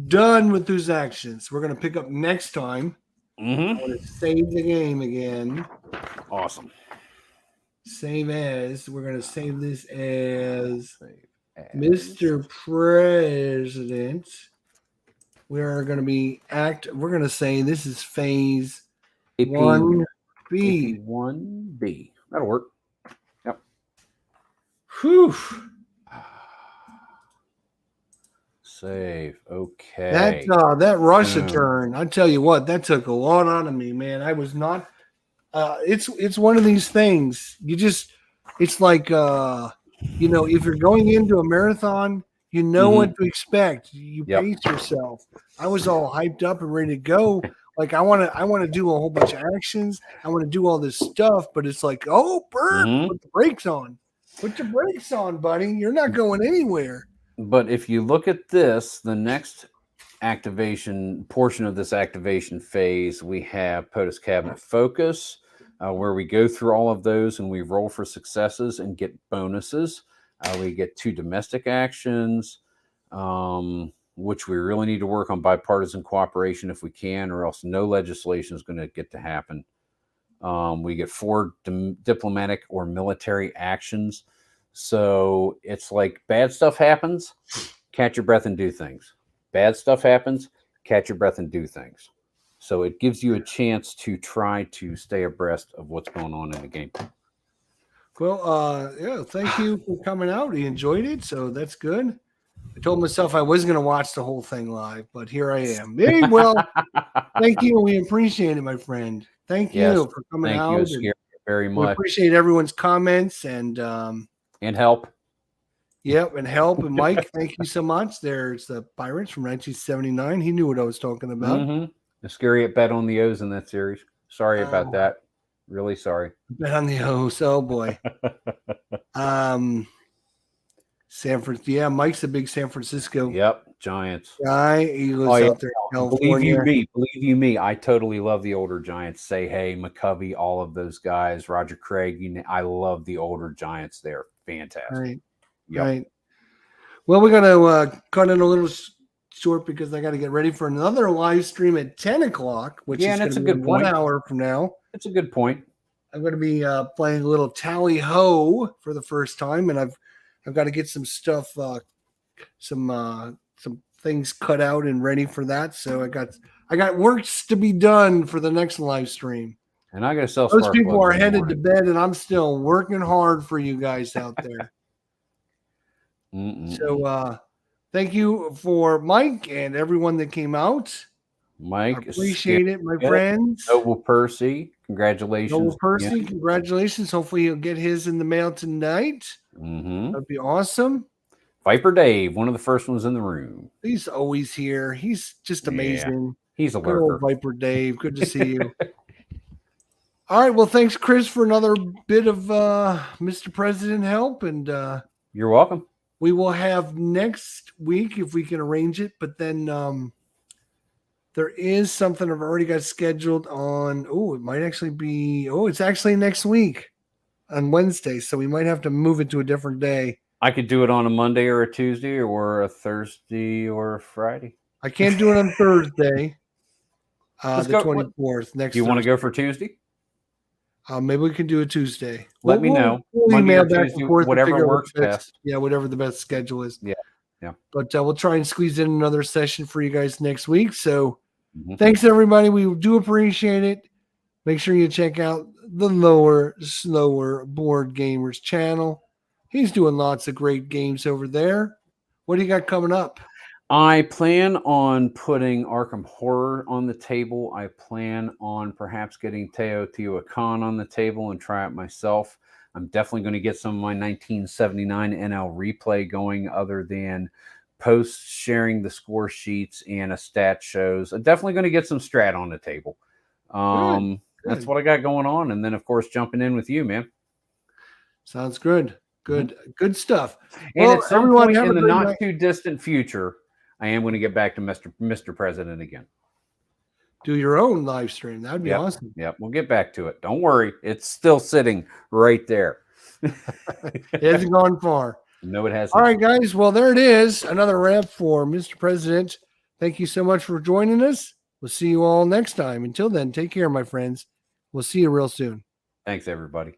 done with those actions. We're going to pick up next time. Mm-hmm. I'm going to save the game again. Awesome. Save as. We're gonna save this as Save as. Mr. President. We are gonna be we're gonna say this is phase AP 1B. 1B. That'll work. Yep. Whew. Save. Okay. That Russia Boom. turn. I tell you what, that took a lot out of me, man. I was not. It's one of these things. It's like if you're going into a marathon, you know what to expect. You Yep. pace yourself. I was all hyped up and ready to go. Like I want to do a whole bunch of actions. I want to do all this stuff, but it's like, oh, Bert, put the brakes on. Put your brakes on, buddy. You're not going anywhere. But if you look at this, the next activation portion of this activation phase, we have POTUS Cabinet Focus, where we go through all of those and we roll for successes and get bonuses. We get 2 domestic actions, which we really need to work on bipartisan cooperation if we can, or else no legislation is going to get to happen. We get 4 diplomatic or military actions. So it's like bad stuff happens, catch your breath and do things. Bad stuff happens, catch your breath and do things. So it gives you a chance to try to stay abreast of what's going on in the game. Well, thank you for coming out. He enjoyed it, so that's good. I told myself I wasn't going to watch the whole thing live, but here I am. Hey, well, thank you. We appreciate it, my friend. Thank you for coming out. Thank you, Scary, very much. We appreciate everyone's comments and help. Yep, and help. And Mike, thank you so much. There's the Pirates from 1979. He knew what I was talking about. The Scary at Bet on the O's in that series. Sorry about that. Really sorry. Bet on the O's. Oh boy. Mike's a big San Francisco. Yep, Giants guy. He lives out there in California. Believe you me, I totally love the older Giants. Say hey, McCovey, all of those guys, Roger Craig. I love the older Giants. They're fantastic. Right. Yep. Right. Well, we're gonna cut it a little short because I got to get ready for another live stream at 10 o'clock, which is going to be 1 hour from now. That's a good point. I'm going to be playing a little Tally Ho for the first time, and I've got to get some stuff, some things cut out and ready for that. So I got works to be done for the next live stream. And I got to sell. Those people are headed to bed, and I'm still working hard for you guys out there. So thank you for Mike and everyone that came out. Mike, I appreciate it, my friends. Noble Percy, congratulations. Noble Percy, congratulations. Hopefully you'll get his in the mail tonight. That'd be awesome. Viper Dave, one of the first ones in the room. He's always here. He's just amazing. He's a good lurker. Old Viper Dave. Good to see you. All right. Well, thanks, Chris, for another bit of Mr. President help. And you're welcome. We will have next week if we can arrange it. But then there is something I've already got scheduled on. Oh, it might actually be. Oh, it's actually next week on Wednesday. So we might have to move it to a different day. I could do it on a Monday or a Tuesday or a Thursday or a Friday. I can't do it on Thursday, the 24th. Next. Do you want to go for Tuesday? Maybe we can do a Tuesday. Let me know. We'll email back and forth. Whatever works best. Yeah, whatever the best schedule is. Yeah. But we'll try and squeeze in another session for you guys next week. So thanks, everybody. We do appreciate it. Make sure you check out the Lower Slower Board Gamers channel. He's doing lots of great games over there. What do you got coming up? I plan on putting Arkham Horror on the table. I plan on perhaps getting Teotihuacan on the table and try it myself. I'm definitely going to get some of my 1979 NL replay going other than posts sharing the score sheets and a stat shows. I'm definitely going to get some strat on the table. Good. That's what I got going on. And then, of course, jumping in with you, man. Sounds good. Good stuff. And at some point in the not too distant future, I am going to get back to Mr. President again. Do your own live stream. That'd be awesome. Yep, we'll get back to it. Don't worry. It's still sitting right there. It hasn't gone far. No, it hasn't. All right, guys. Well, there it is. Another wrap for Mr. President. Thank you so much for joining us. We'll see you all next time. Until then, take care, my friends. We'll see you real soon. Thanks, everybody.